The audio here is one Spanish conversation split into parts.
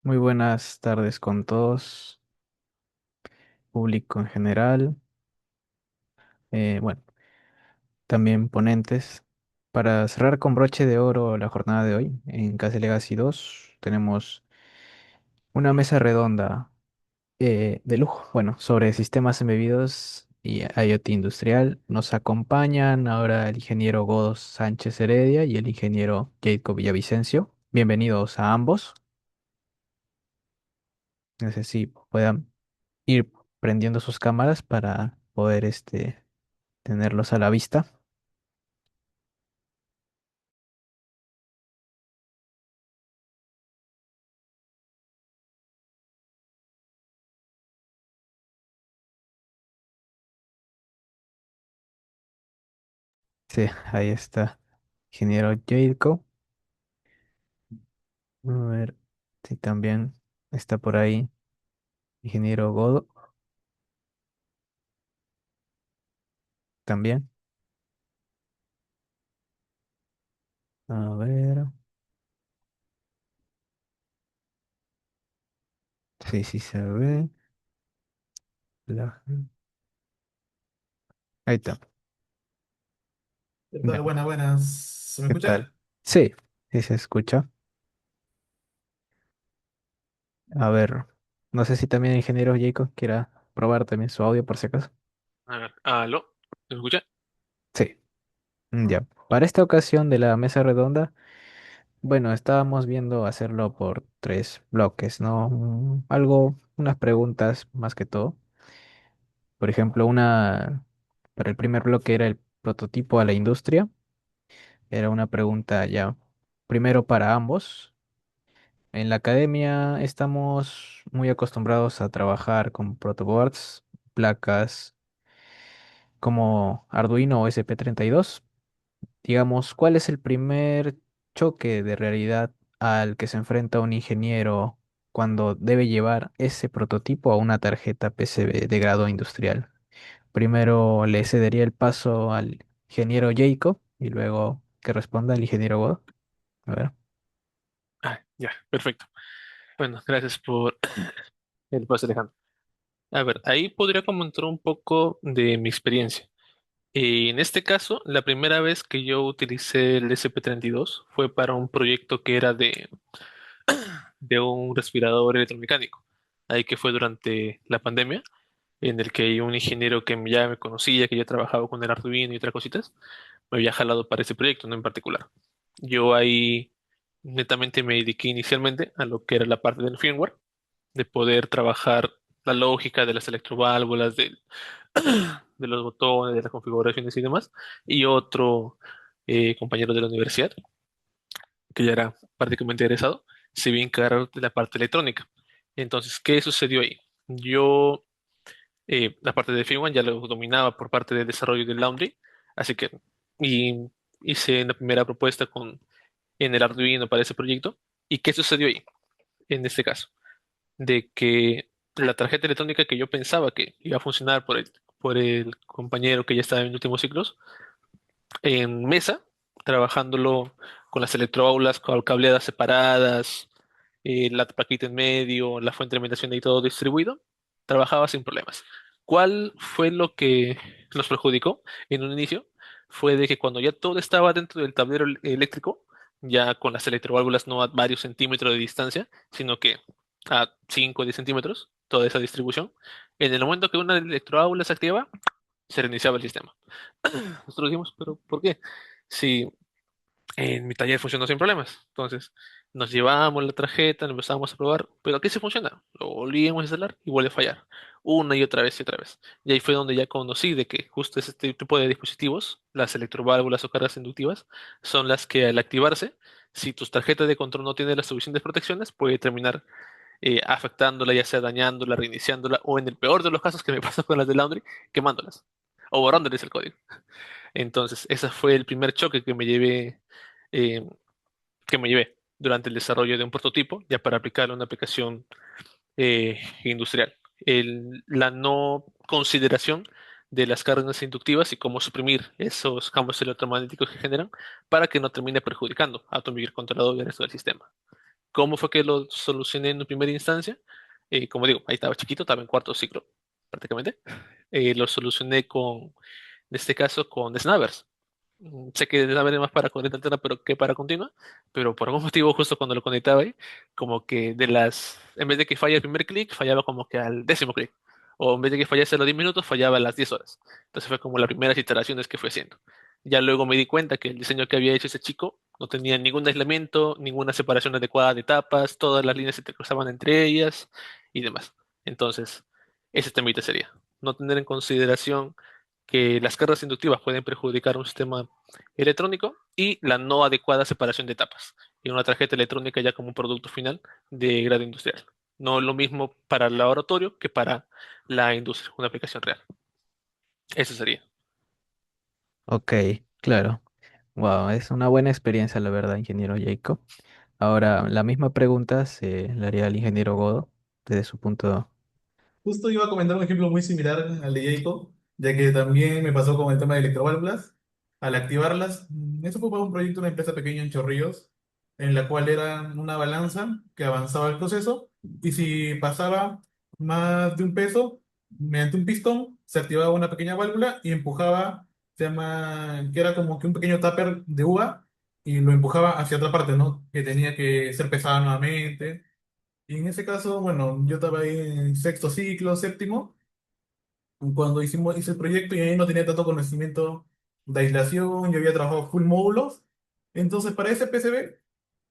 Muy buenas tardes con todos, público en general, bueno, también ponentes. Para cerrar con broche de oro la jornada de hoy, en Case Legacy 2 tenemos una mesa redonda de lujo, bueno, sobre sistemas embebidos y IoT industrial. Nos acompañan ahora el ingeniero Godos Sánchez Heredia y el ingeniero Jacob Villavicencio. Bienvenidos a ambos. No sé si puedan ir prendiendo sus cámaras para poder tenerlos a la vista. Sí, ahí está. Ingeniero Jacob. A ver si también está por ahí. Ingeniero Godo también. A ver. Sí, sí se ve. La- Ahí está. ¿Qué tal? Bien. Buenas, buenas. ¿Se me ¿Qué escucha? tal? Sí, sí se escucha. A ver. No sé si también el ingeniero Jacob quiera probar también su audio por si acaso. A ver, aló, ¿se me escucha? Sí. Ya. Para esta ocasión de la mesa redonda. Bueno, estábamos viendo hacerlo por tres bloques, ¿no? Unas preguntas más que todo. Por ejemplo, para el primer bloque era el prototipo a la industria. Era una pregunta ya, primero para ambos. En la academia estamos muy acostumbrados a trabajar con protoboards, placas como Arduino o SP32. Digamos, ¿cuál es el primer choque de realidad al que se enfrenta un ingeniero cuando debe llevar ese prototipo a una tarjeta PCB de grado industrial? Primero le cedería el paso al ingeniero Jacob y luego que responda el ingeniero God. A ver. Ya, perfecto. Bueno, gracias por el paso, Alejandro. A ver, ahí podría comentar un poco de mi experiencia. En este caso, la primera vez que yo utilicé el SP32 fue para un proyecto que era de un respirador electromecánico. Ahí que fue durante la pandemia, en el que un ingeniero que ya me conocía, que ya trabajaba con el Arduino y otras cositas, me había jalado para ese proyecto, no en particular. Yo ahí netamente me dediqué inicialmente a lo que era la parte del firmware, de poder trabajar la lógica de las electroválvulas, de los botones, de las configuraciones y demás, y otro compañero de la universidad, que ya era prácticamente egresado, se iba a encargar de la parte electrónica. Entonces, ¿qué sucedió ahí? Yo la parte de firmware ya lo dominaba por parte del desarrollo del Laundry, así que y hice la primera propuesta en el Arduino para ese proyecto. ¿Y qué sucedió ahí, en este caso? De que la tarjeta electrónica que yo pensaba que iba a funcionar por el compañero que ya estaba en últimos ciclos, en mesa, trabajándolo con las electroaulas cableadas separadas, la paquita en medio, la fuente de alimentación y todo distribuido, trabajaba sin problemas. ¿Cuál fue lo que nos perjudicó en un inicio? Fue de que cuando ya todo estaba dentro del tablero eléctrico, ya con las electroválvulas no a varios centímetros de distancia, sino que a 5 o 10 centímetros, toda esa distribución, en el momento que una electroválvula se activaba, se reiniciaba el sistema. Nosotros dijimos, pero ¿por qué? Si en mi taller funcionó sin problemas. Entonces, nos llevábamos la tarjeta, lo empezábamos a probar, pero aquí sí funciona. Lo volvíamos a instalar y vuelve a fallar. Una y otra vez y otra vez. Y ahí fue donde ya conocí de que justo este tipo de dispositivos, las electroválvulas o cargas inductivas, son las que al activarse, si tus tarjetas de control no tienen las suficientes protecciones, puede terminar afectándola, ya sea dañándola, reiniciándola, o en el peor de los casos que me pasó con las de Laundry, quemándolas o borrándoles el código. Entonces, ese fue el primer choque eh, que me llevé durante el desarrollo de un prototipo, ya para aplicarlo a una aplicación industrial. La no consideración de las cargas inductivas y cómo suprimir esos campos electromagnéticos que generan para que no termine perjudicando a tu microcontrolador y al resto del sistema. ¿Cómo fue que lo solucioné en primera instancia? Como digo, ahí estaba chiquito, estaba en cuarto ciclo, prácticamente. Lo solucioné en este caso, con Snappers. Sé que debe haber más para corriente alterna, pero que para continua, pero por algún motivo justo cuando lo conectaba ahí, como que en vez de que falle el primer clic, fallaba como que al décimo clic, o en vez de que fallase a los 10 minutos, fallaba a las 10 horas. Entonces fue como las primeras iteraciones que fue haciendo. Ya luego me di cuenta que el diseño que había hecho ese chico no tenía ningún aislamiento, ninguna separación adecuada de etapas, todas las líneas se te cruzaban entre ellas y demás. Entonces, ese temita sería no tener en consideración que las cargas inductivas pueden perjudicar un sistema electrónico y la no adecuada separación de etapas y una tarjeta electrónica ya como un producto final de grado industrial. No lo mismo para el laboratorio que para la industria, una aplicación real. Eso sería. Ok, claro. Wow, es una buena experiencia, la verdad, ingeniero Jacob. Ahora, la misma pregunta se le haría al ingeniero Godo desde su punto. Justo iba a comentar un ejemplo muy similar al de Jacob, ya que también me pasó con el tema de electroválvulas. Al activarlas, eso fue para un proyecto de una empresa pequeña en Chorrillos, en la cual era una balanza que avanzaba el proceso y si pasaba más de un peso, mediante un pistón, se activaba una pequeña válvula y empujaba, que era como que un pequeño tupper de uva y lo empujaba hacia otra parte, ¿no? Que tenía que ser pesada nuevamente. Y en ese caso, bueno, yo estaba ahí en sexto ciclo, séptimo, cuando hice el proyecto y ahí no tenía tanto conocimiento de aislación, yo había trabajado full módulos. Entonces, para ese PCB,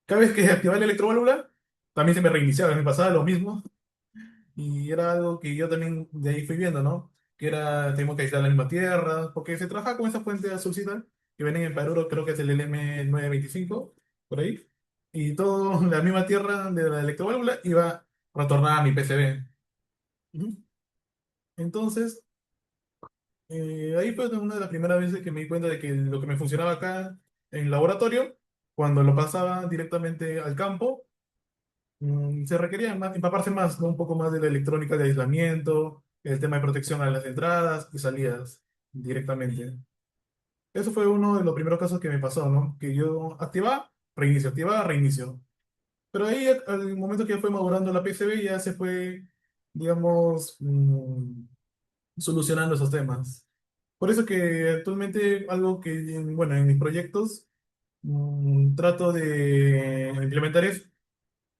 cada vez que activaba la electroválvula, también se me reiniciaba, me pasaba lo mismo. Y era algo que yo también de ahí fui viendo, ¿no? Que era, tenemos que aislar la misma tierra, porque se trabaja con esa fuente azulcita que venden en Paruro, creo que es el LM925 por ahí. Y todo, la misma tierra de la electroválvula iba retornada a mi PCB. Ujú. Entonces, ahí fue una de las primeras veces que me di cuenta de que lo que me funcionaba acá en laboratorio, cuando lo pasaba directamente al campo, se requería más, empaparse más, ¿no? Un poco más de la electrónica de aislamiento, el tema de protección a las entradas y salidas directamente. Eso fue uno de los primeros casos que me pasó, ¿no? Que yo activaba, reinicio. Pero ahí, al momento que ya fue madurando la PCB, ya se fue, digamos, solucionando esos temas. Por eso que actualmente algo que, bueno, en mis proyectos trato de implementar es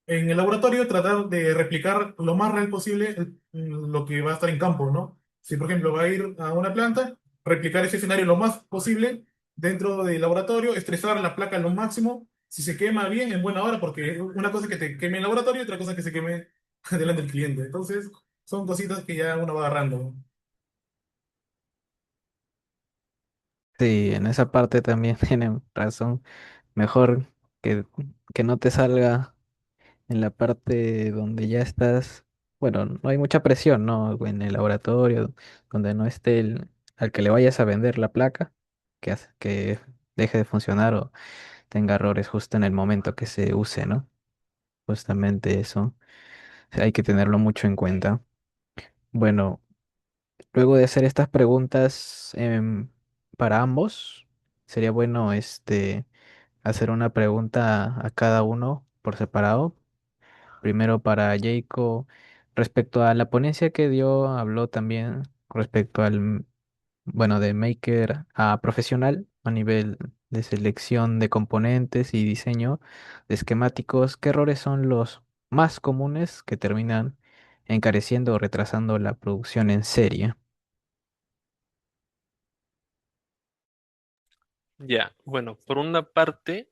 en el laboratorio tratar de replicar lo más real posible lo que va a estar en campo, ¿no? Si, por ejemplo, va a ir a una planta, replicar ese escenario lo más posible dentro del laboratorio, estresar la placa lo máximo, si se quema bien, en buena hora, porque una cosa es que te queme en el laboratorio y otra cosa es que se queme delante del cliente. Entonces, son cositas que ya uno va agarrando. Sí, en esa parte también tienen razón. Mejor que, que no te salga en la parte donde ya estás. Bueno, no hay mucha presión, ¿no? En el laboratorio, donde no esté al que le vayas a vender la placa, que deje de funcionar o tenga errores justo en el momento que se use, ¿no? Justamente eso. Hay que tenerlo mucho en cuenta. Bueno, luego de hacer estas preguntas para ambos, sería bueno hacer una pregunta a cada uno por separado. Primero para Jacob, respecto a la ponencia que dio, habló también respecto bueno, de maker a profesional a nivel de selección de componentes y diseño de esquemáticos. ¿Qué errores son los más comunes que terminan encareciendo o retrasando la producción en serie? Ya, bueno, por una parte,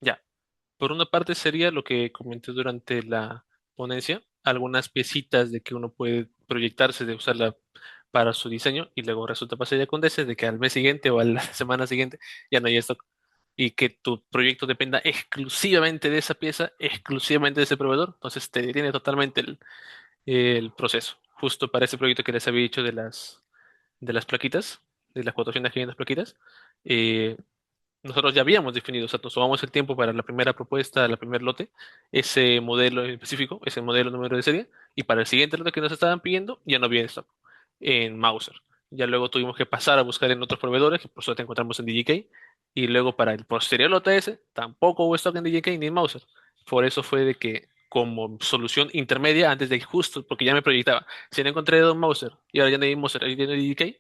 ya, por una parte sería lo que comenté durante la ponencia, algunas piecitas de que uno puede proyectarse de usarla para su diseño y luego resulta pasar ya con de que al mes siguiente o a la semana siguiente ya no hay stock y que tu proyecto dependa exclusivamente de esa pieza, exclusivamente de ese proveedor, entonces te detiene totalmente el proceso. Justo para ese proyecto que les había dicho de las plaquitas, de las 400 500 plaquitas, eh, nosotros ya habíamos definido, o sea, nos tomamos el tiempo para la primera propuesta, la primer lote, ese modelo en específico, ese modelo número de serie, y para el siguiente lote que nos estaban pidiendo, ya no había stock en Mauser. Ya luego tuvimos que pasar a buscar en otros proveedores, que por suerte encontramos en DJK, Y luego para el posterior lote ese, tampoco hubo stock en DJK ni en Mouser. Por eso fue de que como solución intermedia, antes de justo, porque ya me proyectaba, si no encontré Don Mouser y ahora ya no hay Mouser, ahí tiene DJK,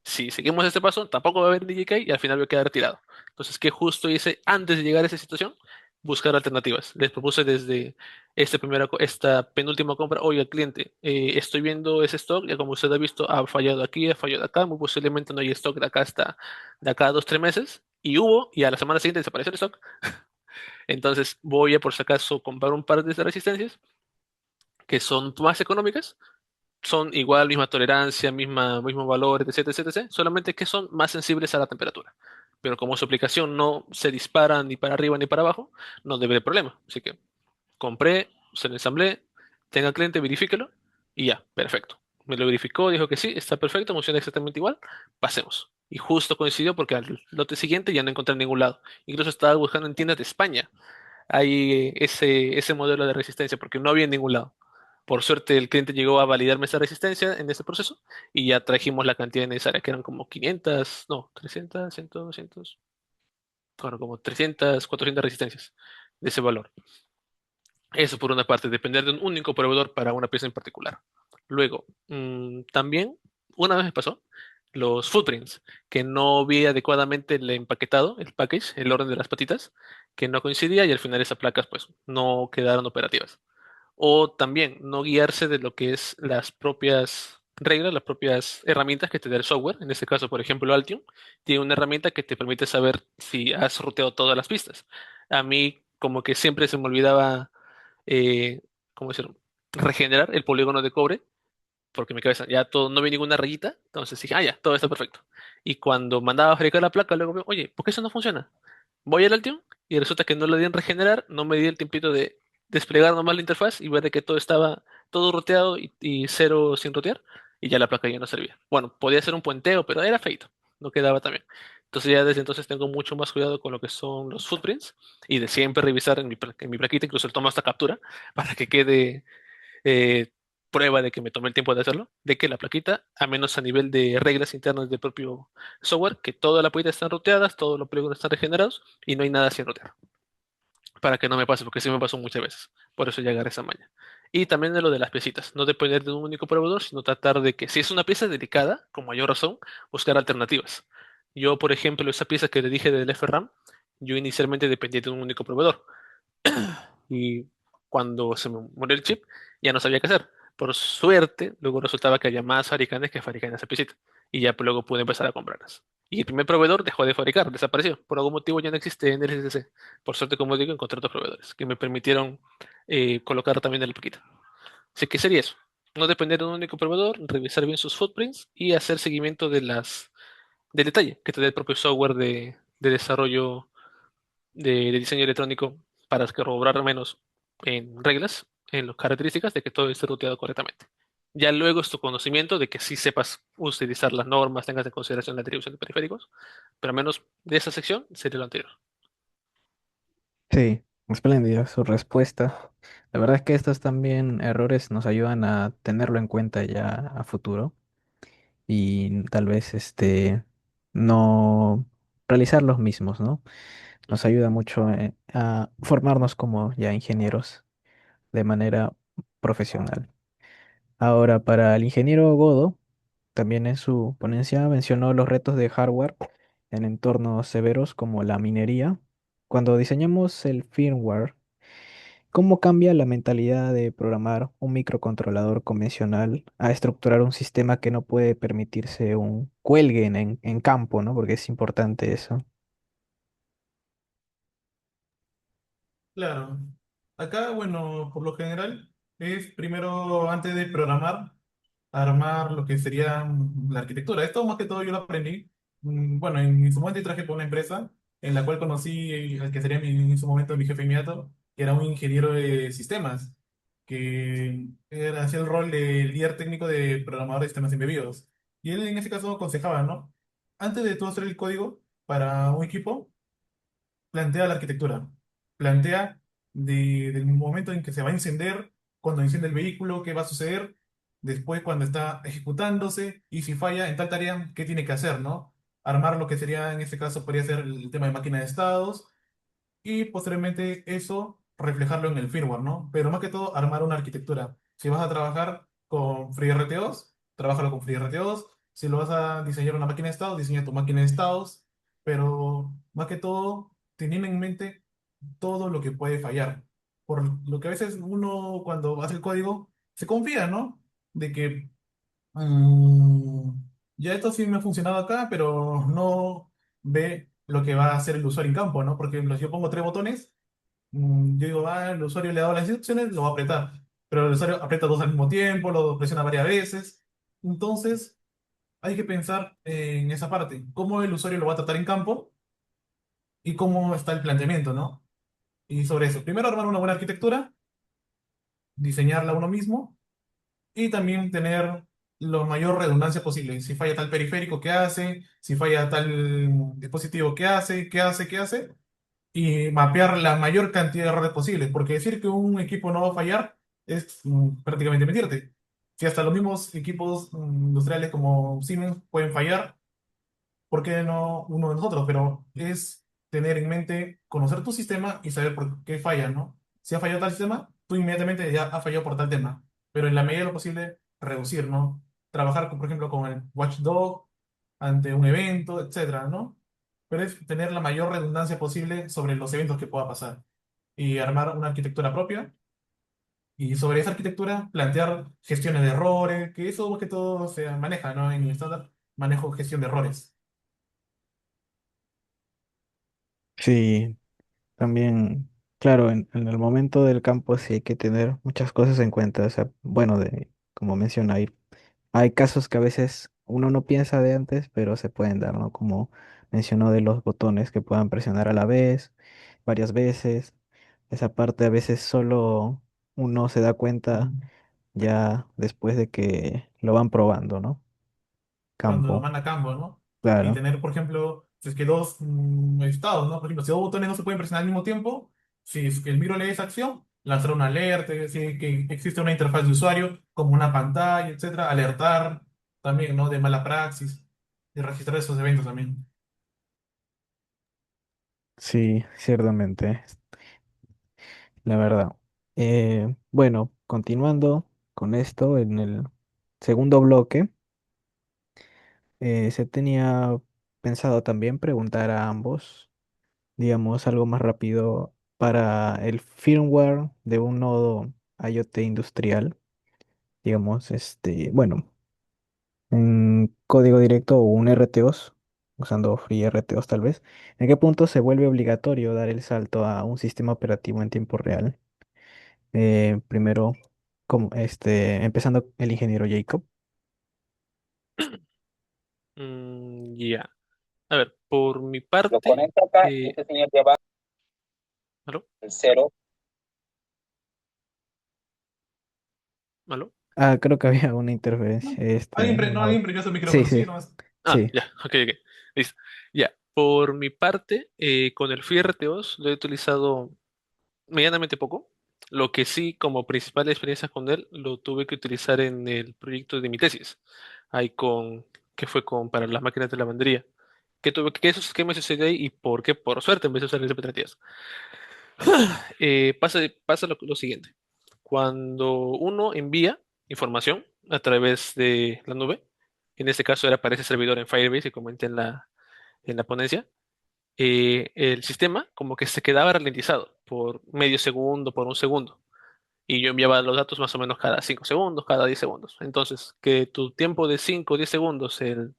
si seguimos este paso, tampoco va a haber DJK y al final voy a quedar tirado. Entonces, ¿qué justo hice antes de llegar a esa situación? Buscar alternativas. Les propuse desde esta penúltima compra, oye, al cliente, estoy viendo ese stock, ya como usted ha visto, ha fallado aquí, ha fallado acá, muy posiblemente no hay stock de acá hasta de acá a 2, 3 meses, y hubo, y a la semana siguiente desapareció el stock. Entonces, voy a por si acaso comprar un par de estas resistencias que son más económicas, son igual, misma tolerancia, mismo valor, etc, etc, etc, solamente que son más sensibles a la temperatura. Pero como su aplicación no se dispara ni para arriba ni para abajo, no debe haber problema. Así que compré, se lo ensamblé, tenga cliente, verifíquelo y ya, perfecto. Me lo verificó, dijo que sí, está perfecto, funciona exactamente igual, pasemos. Y justo coincidió porque al lote siguiente ya no encontré en ningún lado. Incluso estaba buscando en tiendas de España hay ese modelo de resistencia porque no había en ningún lado. Por suerte el cliente llegó a validarme esa resistencia en ese proceso y ya trajimos la cantidad necesaria, que eran como 500, no, 300, 100, 200, bueno, como 300, 400 resistencias de ese valor. Eso por una parte, depender de un único proveedor para una pieza en particular. Luego, también, una vez me pasó, los footprints, que no vi adecuadamente el empaquetado, el package, el orden de las patitas, que no coincidía y al final esas placas pues no quedaron operativas. O también no guiarse de lo que es las propias reglas, las propias herramientas que te da el software. En este caso, por ejemplo, Altium tiene una herramienta que te permite saber si has ruteado todas las pistas. A mí como que siempre se me olvidaba eh, ¿cómo decirlo? Regenerar el polígono de cobre, porque en mi cabeza ya todo, no vi ninguna rayita, entonces dije, ah, ya, todo está perfecto. Y cuando mandaba a fabricar la placa, luego veo, oye, ¿por qué eso no funciona? Voy al Altium y resulta que no le di en regenerar, no me di el tiempito de desplegar nomás la interfaz y ver de que todo estaba todo roteado y cero sin rotear, y ya la placa ya no servía. Bueno, podía ser un puenteo, pero era feito, no quedaba tan bien. Entonces ya desde entonces tengo mucho más cuidado con lo que son los footprints y de siempre revisar en mi plaquita, incluso tomo esta captura para que quede eh, prueba de que me tomé el tiempo de hacerlo, de que la plaquita, a menos a nivel de reglas internas del propio software, que todas las plaquitas están ruteadas, todos los polígonos están regenerados y no hay nada sin rutear, para que no me pase, porque sí me pasó muchas veces. Por eso ya agarré esa maña. Y también de lo de las piecitas, no depender de un único proveedor, sino tratar de que si es una pieza delicada, con mayor razón, buscar alternativas. Yo, por ejemplo, esa pieza que le dije del FRAM, yo inicialmente dependía de un único proveedor y cuando se me murió el chip ya no sabía qué hacer. Por suerte, luego resultaba que había más fabricantes que fabricaban esa piscina y ya pues, luego pude empezar a comprarlas. Y el primer proveedor dejó de fabricar, desapareció. Por algún motivo ya no existe en el SSC. Por suerte, como digo, encontré otros proveedores que me permitieron colocar también el paquete. Así que sería eso. No depender de un único proveedor, revisar bien sus footprints y hacer seguimiento del detalle que te dé el propio software de desarrollo de diseño electrónico para corroborar menos en reglas, en las características de que todo esté ruteado correctamente. Ya luego es tu conocimiento de que sí sepas utilizar las normas, tengas en consideración la atribución de periféricos, pero al menos de esa sección sería lo anterior. Sí, espléndida su respuesta. La verdad es que estos también errores nos ayudan a tenerlo en cuenta ya a futuro y tal vez no realizar los mismos, ¿no? Nos ayuda mucho a formarnos como ya ingenieros de manera profesional. Ahora, para el ingeniero Godo, también en su ponencia mencionó los retos de hardware en entornos severos como la minería. Cuando diseñamos el firmware, ¿cómo cambia la mentalidad de programar un microcontrolador convencional a estructurar un sistema que no puede permitirse un cuelgue en campo, ¿no? Porque es importante eso. Claro. Acá, bueno, por lo general, es primero, antes de programar, armar lo que sería la arquitectura. Esto más que todo yo lo aprendí, bueno, en su momento trabajé por una empresa en la cual conocí al que sería en su momento mi jefe inmediato, que era un ingeniero de sistemas, que hacía el rol de líder técnico de programador de sistemas embebidos. Y él en ese caso aconsejaba, ¿no? Antes de tú hacer el código para un equipo, plantea la arquitectura, plantea del momento en que se va a encender, cuando enciende el vehículo, qué va a suceder, después cuando está ejecutándose y si falla en tal tarea, qué tiene que hacer, ¿no? armar lo que sería, en este caso, podría ser el tema de máquina de estados y posteriormente eso reflejarlo en el firmware, ¿no? Pero más que todo, armar una arquitectura. Si vas a trabajar con FreeRTOS, trabájalo con FreeRTOS. Si lo vas a diseñar una máquina de estados, diseña tu máquina de estados. Pero más que todo, teniendo en mente todo lo que puede fallar. Por lo que a veces uno cuando hace el código se confía, ¿no? De que Mm, ya esto sí me ha funcionado acá, pero no ve lo que va a hacer el usuario en campo, ¿no? Porque ejemplo, si yo pongo tres botones, yo digo, el usuario le ha dado las instrucciones, lo va a apretar. Pero el usuario aprieta dos al mismo tiempo, lo presiona varias veces. Entonces, hay que pensar en esa parte, cómo el usuario lo va a tratar en campo y cómo está el planteamiento, ¿no? Y sobre eso, primero armar una buena arquitectura, diseñarla uno mismo y también tener la mayor redundancia posible. Si falla tal periférico, ¿qué hace? Si falla tal dispositivo, ¿qué hace? ¿Qué hace? ¿Qué hace? Y mapear la mayor cantidad de errores posibles, porque decir que un equipo no va a fallar es prácticamente mentirte. Si hasta los mismos equipos industriales como Siemens pueden fallar, ¿por qué no uno de nosotros? Pero es tener en mente, conocer tu sistema y saber por qué falla, ¿no? Si ha fallado tal sistema, tú inmediatamente ya has fallado por tal tema. Pero en la medida de lo posible, reducir, ¿no? Trabajar, por ejemplo, con el Watchdog ante un evento, etcétera, ¿no? Pero es tener la mayor redundancia posible sobre los eventos que pueda pasar y armar una arquitectura propia y sobre esa arquitectura plantear gestiones de errores, que eso más que todo se maneja, ¿no? En el estándar, manejo gestión de errores. Sí, también, claro, en el momento del campo sí hay que tener muchas cosas en cuenta. O sea, bueno, como menciona, hay casos que a veces uno no piensa de antes, pero se pueden dar, ¿no? Como mencionó de los botones que puedan presionar a la vez, varias veces. Esa parte a veces solo uno se da cuenta ya después de que lo van probando, ¿no? Cuando lo Campo, manda a campo, ¿no? Y claro. tener, por ejemplo, si es que dos estados, ¿no? Por ejemplo, si dos botones no se pueden presionar al mismo tiempo, si es que el miro lee esa acción, lanzar una alerta, si que existe una interfaz de usuario, como una pantalla, etcétera, alertar también, ¿no? De mala praxis, y registrar esos eventos también. Sí, ciertamente, la verdad. Bueno, continuando con esto, en el segundo bloque, se tenía pensado también preguntar a ambos, digamos, algo más rápido para el firmware de un nodo IoT industrial, digamos, bueno, en código directo o un RTOS, usando FreeRTOS tal vez, ¿en qué punto se vuelve obligatorio dar el salto a un sistema operativo en tiempo real? Primero, empezando el ingeniero Jacob. Ya. A ver, por mi Lo parte, conecta acá y eh, este señor ya va ¿aló? al cero. ¿Aló? Ah, creo que había una interferencia. ¿No? ¿Alguien, no, No. alguien prendió su Sí, micrófono? Sí, sí, nomás. Ah, sí. ya, ok. Listo. Ya. Por mi parte, con el FreeRTOS lo he utilizado medianamente poco. Lo que sí, como principal experiencia con él, lo tuve que utilizar en el proyecto de mi tesis. Ahí que fue para las máquinas de lavandería. ¿Qué me sucedió ahí y por qué? Por suerte empecé a usar el SP32. Pasa lo siguiente. Cuando uno envía información a través de la nube, en este caso era para ese servidor en Firebase que comenté en la ponencia, el sistema como que se quedaba ralentizado por medio segundo, por un segundo. Y yo enviaba los datos más o menos cada 5 segundos, cada 10 segundos. Entonces, que tu tiempo de 5 o 10 segundos, el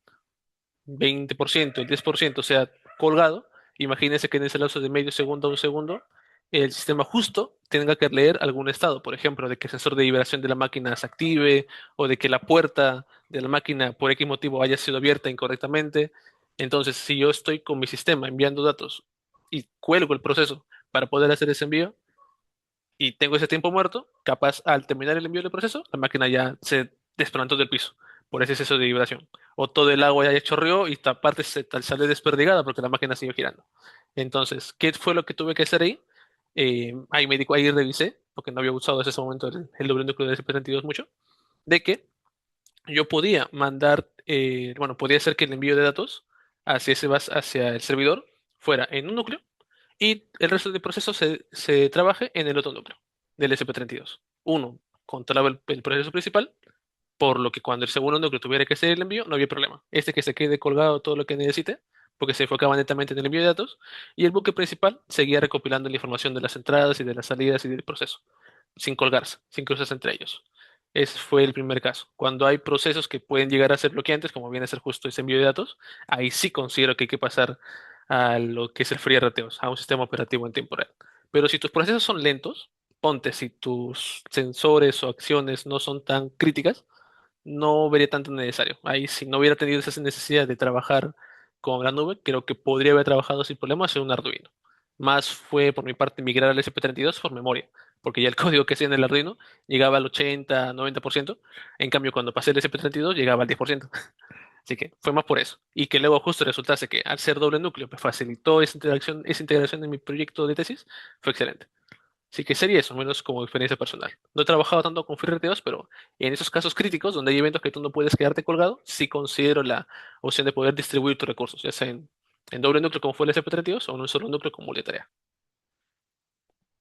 20%, el 10% sea colgado, imagínense que en ese lapso de medio segundo a un segundo, el sistema justo tenga que leer algún estado, por ejemplo, de que el sensor de vibración de la máquina se active o de que la puerta de la máquina por X motivo haya sido abierta incorrectamente. Entonces, si yo estoy con mi sistema enviando datos y cuelgo el proceso para poder hacer ese envío, y tengo ese tiempo muerto, capaz al terminar el envío del proceso, la máquina ya se desplantó del piso por ese exceso de vibración. O todo el agua ya chorreó y esta parte sale desperdigada porque la máquina siguió girando. Entonces, ¿qué fue lo que tuve que hacer ahí? Ahí revisé, porque no había usado hasta ese momento el doble núcleo de SP32 mucho, de que yo podía mandar, bueno, podía hacer que el envío de datos hacia el servidor fuera en un núcleo y el resto del proceso se trabaje en el otro núcleo del SP32. Uno controlaba el proceso principal, por lo que cuando el segundo núcleo tuviera que hacer el envío, no había problema. Este que se quede colgado todo lo que necesite, porque se enfocaba netamente en el envío de datos, y el buque principal seguía recopilando la información de las entradas y de las salidas y del proceso, sin colgarse, sin cruzarse entre ellos. Ese fue el primer caso. Cuando hay procesos que pueden llegar a ser bloqueantes, como viene a ser justo ese envío de datos, ahí sí considero que hay que pasar a lo que es el FreeRTOS, a un sistema operativo en tiempo real. Pero si tus procesos son lentos, ponte si tus sensores o acciones no son tan críticas, no vería tanto necesario. Ahí, si no hubiera tenido esa necesidad de trabajar con la nube, creo que podría haber trabajado sin problemas en un Arduino. Más fue por mi parte migrar al SP32 por memoria, porque ya el código que hacía en el Arduino llegaba al 80-90%, en cambio cuando pasé el SP32 llegaba al 10%. Así que fue más por eso. Y que luego justo resultase que al ser doble núcleo me facilitó esa integración en mi proyecto de tesis, fue excelente. Así que sería eso, menos como experiencia personal. No he trabajado tanto con FreeRTOS, pero en esos casos críticos donde hay eventos que tú no puedes quedarte colgado, sí considero la opción de poder distribuir tus recursos, ya sea en doble núcleo como fue el SP32 o en un solo núcleo como multitarea.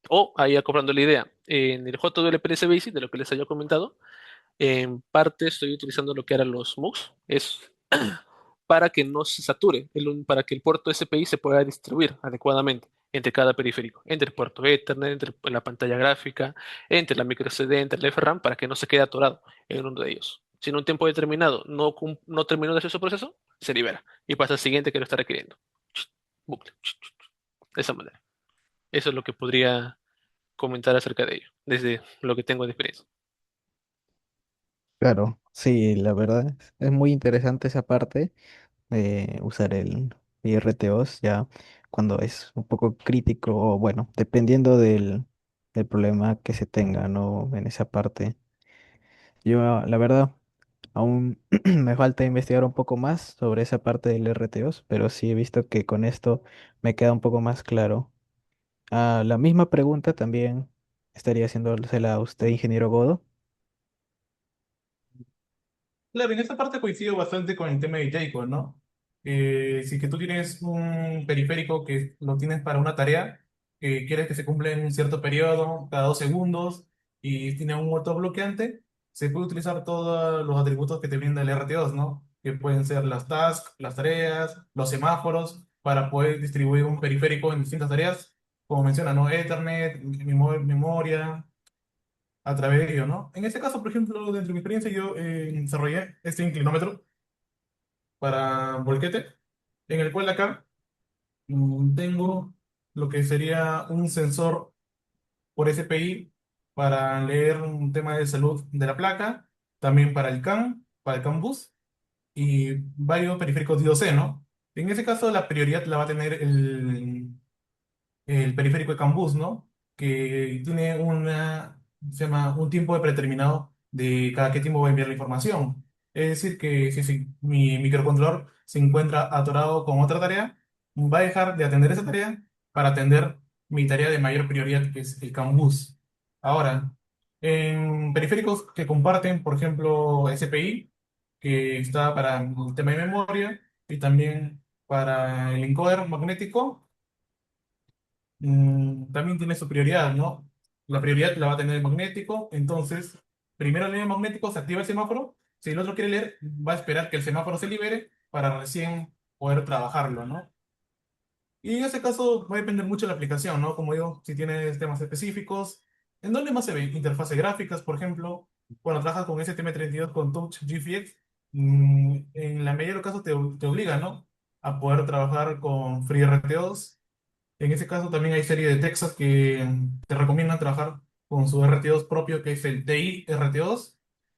O ahí acoplando la idea, en el JWPLC Basic, de lo que les había comentado, en parte estoy utilizando lo que eran los MUX, es para que no se sature, para que el puerto SPI se pueda distribuir adecuadamente entre cada periférico, entre el puerto Ethernet, entre la pantalla gráfica, entre la micro SD, entre el FRAM, para que no se quede atorado en uno de ellos. Si en un tiempo determinado no terminó de hacer su proceso, se libera y pasa al siguiente que lo está requiriendo. Bucle. De esa manera. Eso es lo que podría comentar acerca de ello, desde lo que tengo de experiencia. Claro, sí, la verdad es muy interesante esa parte de usar el IRTOS ya cuando es un poco crítico o bueno, dependiendo del problema que se tenga, ¿no? En esa parte. Yo, la verdad, aún me falta investigar un poco más sobre esa parte del RTOS, pero sí he visto que con esto me queda un poco más claro. Ah, la misma pregunta también estaría haciéndosela a usted, ingeniero Godo. Claro, en esta parte coincido bastante con el tema de Jacob, ¿no? Si que tú tienes un periférico que lo tienes para una tarea, que quieres que se cumpla en un cierto periodo, cada 2 segundos, y tiene un autobloqueante, se puede utilizar todos los atributos que te brinda el RT2, ¿no? Que pueden ser las tasks, las tareas, los semáforos, para poder distribuir un periférico en distintas tareas, como menciona, ¿no? Ethernet, memoria a través de ello, ¿no? En este caso, por ejemplo, dentro de mi experiencia, yo desarrollé este inclinómetro para volquete, en el cual acá tengo lo que sería un sensor por SPI para leer un tema de salud de la placa, también para el CAN, para el CAN bus, y varios periféricos DOC, ¿no? En ese caso, la prioridad la va a tener el periférico de Cambus, ¿no? Que tiene se llama un tiempo predeterminado de cada qué tiempo va a enviar la información. Es decir, que si mi microcontrolador se encuentra atorado con otra tarea, va a dejar de atender esa tarea para atender mi tarea de mayor prioridad, que es el Cambus. Ahora, en periféricos que comparten, por ejemplo, SPI, que está para el tema de memoria y también para el encoder magnético, también tiene su prioridad, ¿no? La prioridad la va a tener el magnético, entonces, primero lee el magnético, se activa el semáforo, si el otro quiere leer, va a esperar que el semáforo se libere para recién poder trabajarlo, ¿no? Y en ese caso va a depender mucho de la aplicación, ¿no? Como digo, si tienes temas específicos, ¿en dónde más se ve? Interfaces gráficas, por ejemplo, cuando trabajas con STM32 con Touch GFX, en la mayoría de los casos te obliga, ¿no? A poder trabajar con FreeRTOS. En ese caso también hay serie de textos que te recomiendan trabajar con su RT2 propio, que es el TI RT2.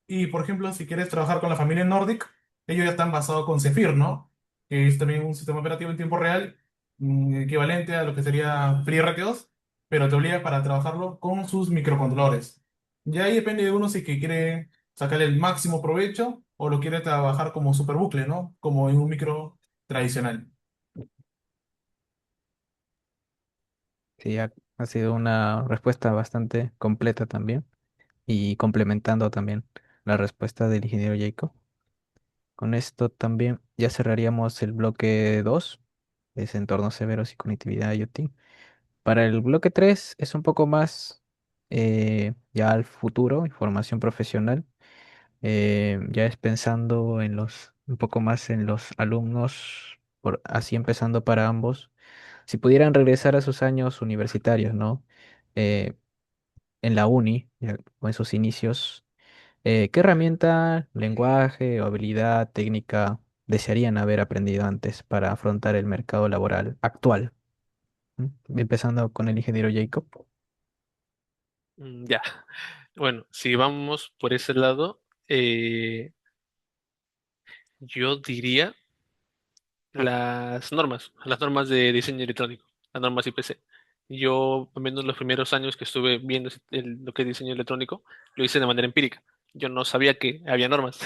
Y por ejemplo, si quieres trabajar con la familia Nordic, ellos ya están basados con Zephyr, ¿no? Que es también un sistema operativo en tiempo real, equivalente a lo que sería FreeRT2, pero te obliga para trabajarlo con sus microcontroladores. Ya ahí depende de uno si que quiere sacarle el máximo provecho o lo quiere trabajar como superbucle, ¿no? Como en un micro tradicional. Sí, ha sido una respuesta bastante completa también y complementando también la respuesta del ingeniero Jacob. Con esto también ya cerraríamos el bloque 2, es entornos severos y conectividad IoT. Para el bloque 3 es un poco más ya al futuro, información profesional. Ya es pensando en un poco más en los alumnos, así empezando para ambos. Si pudieran regresar a sus años universitarios, ¿no? Eh, en la uni, ya, o en sus inicios, ¿qué herramienta, lenguaje o habilidad técnica desearían haber aprendido antes para afrontar el mercado laboral actual? Empezando con el ingeniero Jacob. Ya. Bueno, si vamos por ese lado, yo diría las normas de diseño electrónico, las normas IPC. Yo, al menos los primeros años que estuve viendo lo que es diseño electrónico, lo hice de manera empírica. Yo no sabía que había normas.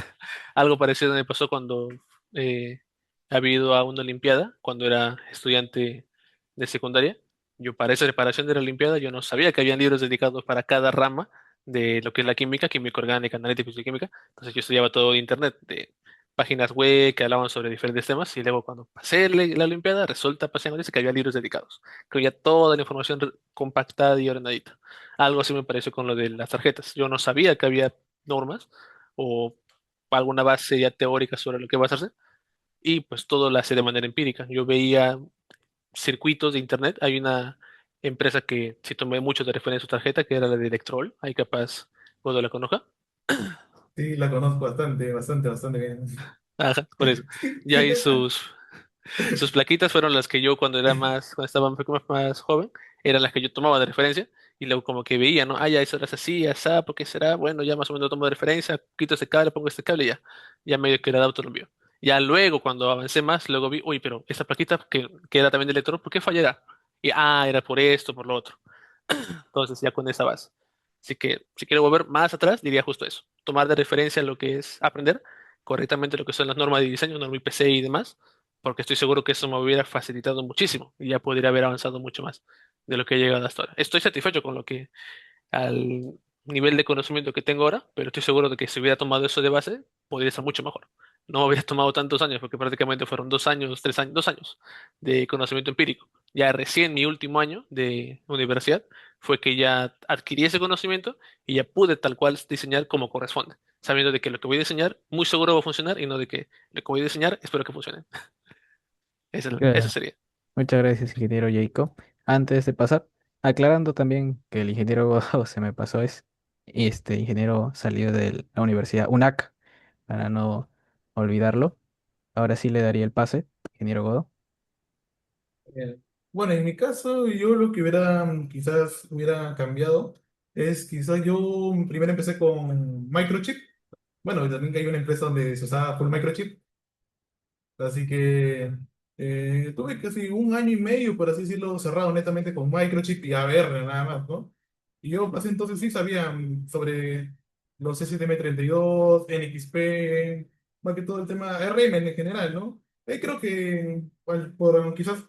Algo parecido me pasó cuando había ido a una olimpiada, cuando era estudiante de secundaria. Yo para esa preparación de la olimpiada, yo no sabía que había libros dedicados para cada rama de lo que es la química, química orgánica, analítica y química. Entonces yo estudiaba todo de internet, de páginas web que hablaban sobre diferentes temas y luego cuando pasé la Olimpiada resulta pasé que había libros dedicados, que había toda la información compactada y ordenadita. Algo así me pareció con lo de las tarjetas. Yo no sabía que había normas o alguna base ya teórica sobre lo que va a hacerse y pues todo lo hacía de manera empírica. Yo veía circuitos de internet. Hay una empresa que sí tomé mucho de referencia a su tarjeta, que era la de Electrol. Ahí capaz cuando la conozca. Sí, la conozco bastante, bastante, bastante bien. Ajá, por eso. Ya ahí sus plaquitas fueron las que yo cuando estaba un poco más joven, eran las que yo tomaba de referencia y luego como que veía, ¿no? Ah, ya eso era así, asá, ¿por qué será? Bueno, ya más o menos lo tomo de referencia, quito ese cable, pongo este cable y ya, ya medio que era de auto lo envío. Ya luego, cuando avancé más, luego vi, uy, pero esa plaquita que era también de electrón, ¿por qué fallará? Y, era por esto, por lo otro. Entonces, ya con esa base. Así que, si quiero volver más atrás, diría justo eso. Tomar de referencia lo que es aprender correctamente lo que son las normas de diseño, norma IPC y demás, porque estoy seguro que eso me hubiera facilitado muchísimo y ya podría haber avanzado mucho más de lo que he llegado hasta ahora. Estoy satisfecho con lo que al nivel de conocimiento que tengo ahora, pero estoy seguro de que si hubiera tomado eso de base, podría ser mucho mejor. No me hubiera tomado tantos años, porque prácticamente fueron 2 años, 3 años, 2 años de conocimiento empírico. Ya recién mi último año de universidad fue que ya adquirí ese conocimiento y ya pude tal cual diseñar como corresponde, sabiendo de que lo que voy a diseñar muy seguro va a funcionar y no de que lo que voy a diseñar espero que funcione. Eso Claro. sería. Muchas gracias, ingeniero Jacob. Antes de pasar, aclarando también que el ingeniero Godó se me pasó, este ingeniero salió de la Universidad UNAC, para no olvidarlo. Ahora sí le daría el pase, ingeniero Godó. Bien. Bueno, en mi caso, yo lo que hubiera, quizás hubiera cambiado es quizás yo primero empecé con Microchip. Bueno, y también que hay una empresa donde se usaba full Microchip. Así que tuve casi un año y medio, por así decirlo, cerrado netamente con Microchip y ABR nada más, ¿no? Y yo hace entonces sí sabía sobre los STM32, NXP, más que todo el tema RM en general, ¿no? Creo que quizás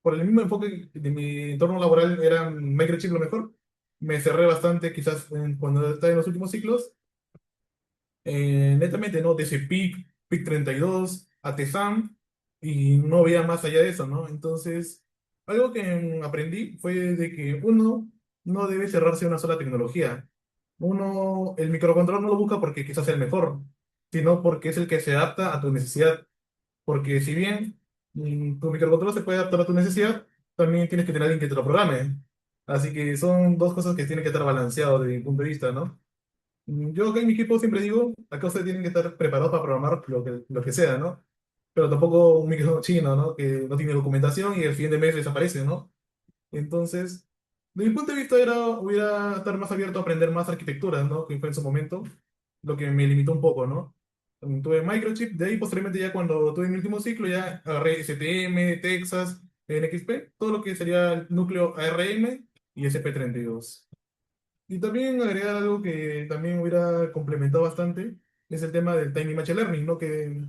por el mismo enfoque de mi entorno laboral era Microchip lo mejor. Me cerré bastante quizás cuando estaba en los últimos ciclos netamente, ¿no? Desde PIC, PIC 32, ATESAM, y no había más allá de eso, ¿no? Entonces, algo que aprendí fue de que uno no debe cerrarse a una sola tecnología. Uno, el microcontrol no lo busca porque quizás sea el mejor, sino porque es el que se adapta a tu necesidad. Porque si bien tu microcontrol se puede adaptar a tu necesidad, también tienes que tener alguien que te lo programe. Así que son dos cosas que tienen que estar balanceados desde mi punto de vista, ¿no? Yo acá en mi equipo siempre digo, acá ustedes tienen que estar preparados para programar lo que sea, ¿no? Pero tampoco un micro chino, ¿no? Que no tiene documentación y el fin de mes desaparece, ¿no? Entonces, de mi punto de vista hubiera estar más abierto a aprender más arquitecturas, ¿no? Que fue en su momento lo que me limitó un poco, ¿no? Tuve Microchip, de ahí posteriormente ya cuando tuve mi último ciclo ya agarré STM, Texas, NXP, todo lo que sería el núcleo ARM y SP32. Y también agregar algo que también hubiera complementado bastante, es el tema del Tiny Machine Learning, ¿no? Que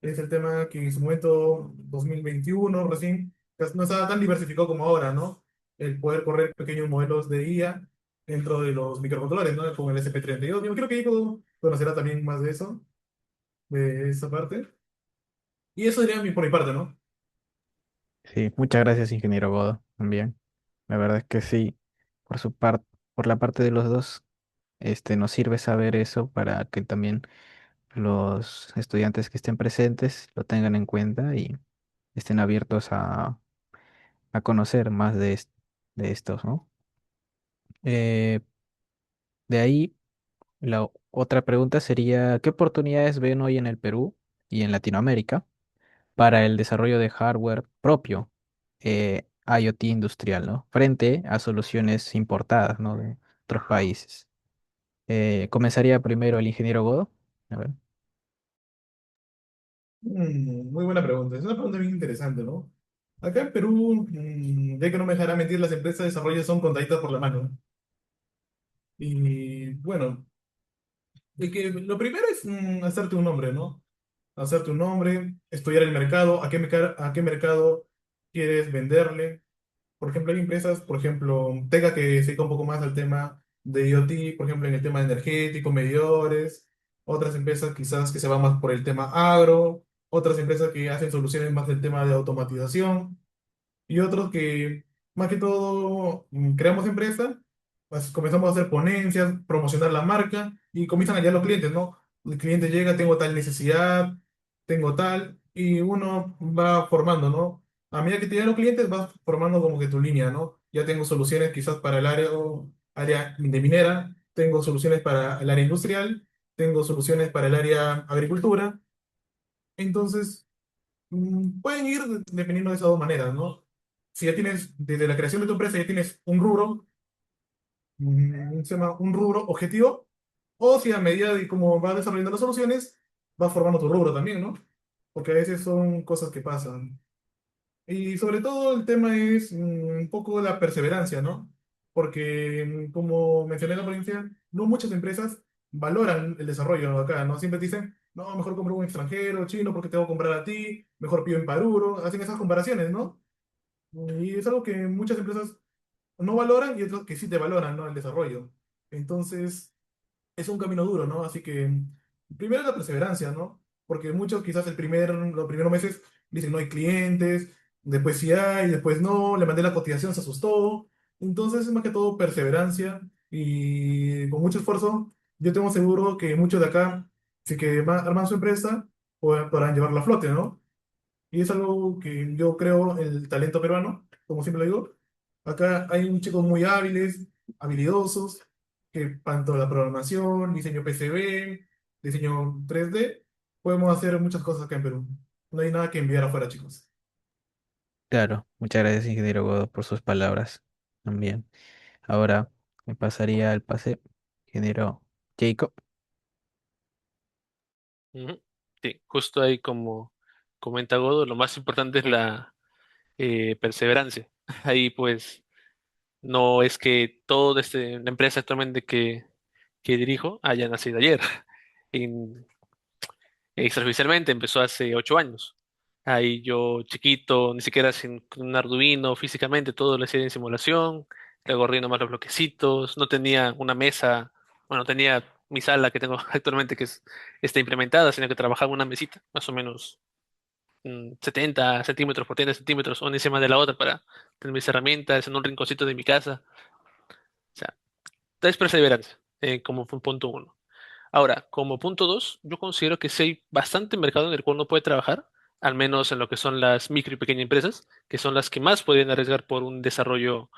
es el tema que en su momento, 2021 recién, pues, no estaba tan diversificado como ahora, ¿no? El poder correr pequeños modelos de IA dentro de los microcontroladores, ¿no? Como el SP32. Yo creo que Diego conocerá también más de eso. de esa parte. Y eso sería por mi parte, ¿no? Sí, muchas gracias, ingeniero Godo, también. La verdad es que sí, por su parte, por la parte de los dos, nos sirve saber eso para que también los estudiantes que estén presentes lo tengan en cuenta y estén abiertos a conocer más de estos, ¿no? Eh, de ahí, otra pregunta sería, ¿qué oportunidades ven hoy en el Perú y en Latinoamérica para el desarrollo de hardware propio, IoT industrial, ¿no? Frente a soluciones importadas, ¿no? De otros países. Comenzaría primero el ingeniero Godo. A ver. Muy buena pregunta. Es una pregunta bien interesante, ¿no? Acá en Perú, ya que no me dejará mentir, las empresas de desarrollo son contaditas por la mano. Y bueno, lo primero es hacerte un nombre, ¿no? Hacerte un nombre, estudiar el mercado, a qué mercado quieres venderle. Por ejemplo, hay empresas, por ejemplo, Tega que se dedica un poco más al tema de IoT, por ejemplo, en el tema energético, medidores. Otras empresas quizás que se van más por el tema agro. Otras empresas que hacen soluciones más del tema de automatización y otros que, más que todo, creamos empresa, pues comenzamos a hacer ponencias, promocionar la marca y comienzan allá los clientes, ¿no? El cliente llega, tengo tal necesidad, tengo tal, y uno va formando, ¿no? A medida que te llegan los clientes, vas formando como que tu línea, ¿no? Ya tengo soluciones quizás para el área, área de minera, tengo soluciones para el área industrial, tengo soluciones para el área agricultura. Entonces, pueden ir dependiendo de esas dos maneras, ¿no? Si ya tienes, desde la creación de tu empresa, ya tienes un rubro, se llama un rubro objetivo, o si a medida de cómo vas desarrollando las soluciones, vas formando tu rubro también, ¿no? Porque a veces son cosas que pasan. Y sobre todo el tema es un poco la perseverancia, ¿no? Porque, como mencioné en la provincia, no muchas empresas valoran el desarrollo acá, ¿no? Siempre te dicen, no, mejor compro un extranjero, chino, porque te voy a comprar a ti, mejor pido en Paruro, hacen esas comparaciones, ¿no? Y es algo que muchas empresas no valoran y otras que sí te valoran, ¿no? El desarrollo. Entonces, es un camino duro, ¿no? Así que primero la perseverancia, ¿no? Porque muchos quizás los primeros meses dicen no hay clientes, después sí hay, después no, le mandé la cotización, se asustó. Entonces es más que todo perseverancia y con mucho esfuerzo, yo tengo seguro que muchos de acá, si que arman su empresa, podrán llevarla a flote, ¿no? Y es algo que yo creo el talento peruano, como siempre lo digo. Acá hay un chicos muy hábiles, habilidosos, que tanto la programación, diseño PCB, diseño 3D, podemos hacer muchas cosas acá en Perú. No hay nada que enviar afuera, chicos. Claro, muchas gracias, ingeniero Godo, por sus palabras también. Ahora me pasaría el pase, ingeniero Jacob. Ujú. Sí, justo ahí como comenta Godo, lo más importante es la perseverancia. Ahí pues no es que todo desde la empresa actualmente que dirijo haya nacido ayer. En- Extraoficialmente empezó hace 8 años. Ahí yo chiquito, ni siquiera sin un Arduino físicamente, todo lo hacía en simulación, luego corriendo más los bloquecitos, no tenía una mesa, bueno, tenía mi sala que tengo actualmente está implementada, sino que trabajaba en una mesita, más o menos 70 centímetros por 30 centímetros, una encima de la otra para tener mis herramientas en un rinconcito de mi casa. O sea, es perseverancia, como fue un punto uno. Ahora, como punto dos, yo considero que sí hay bastante mercado en el cual uno puede trabajar, al menos en lo que son las micro y pequeñas empresas, que son las que más pueden arriesgar por un desarrollo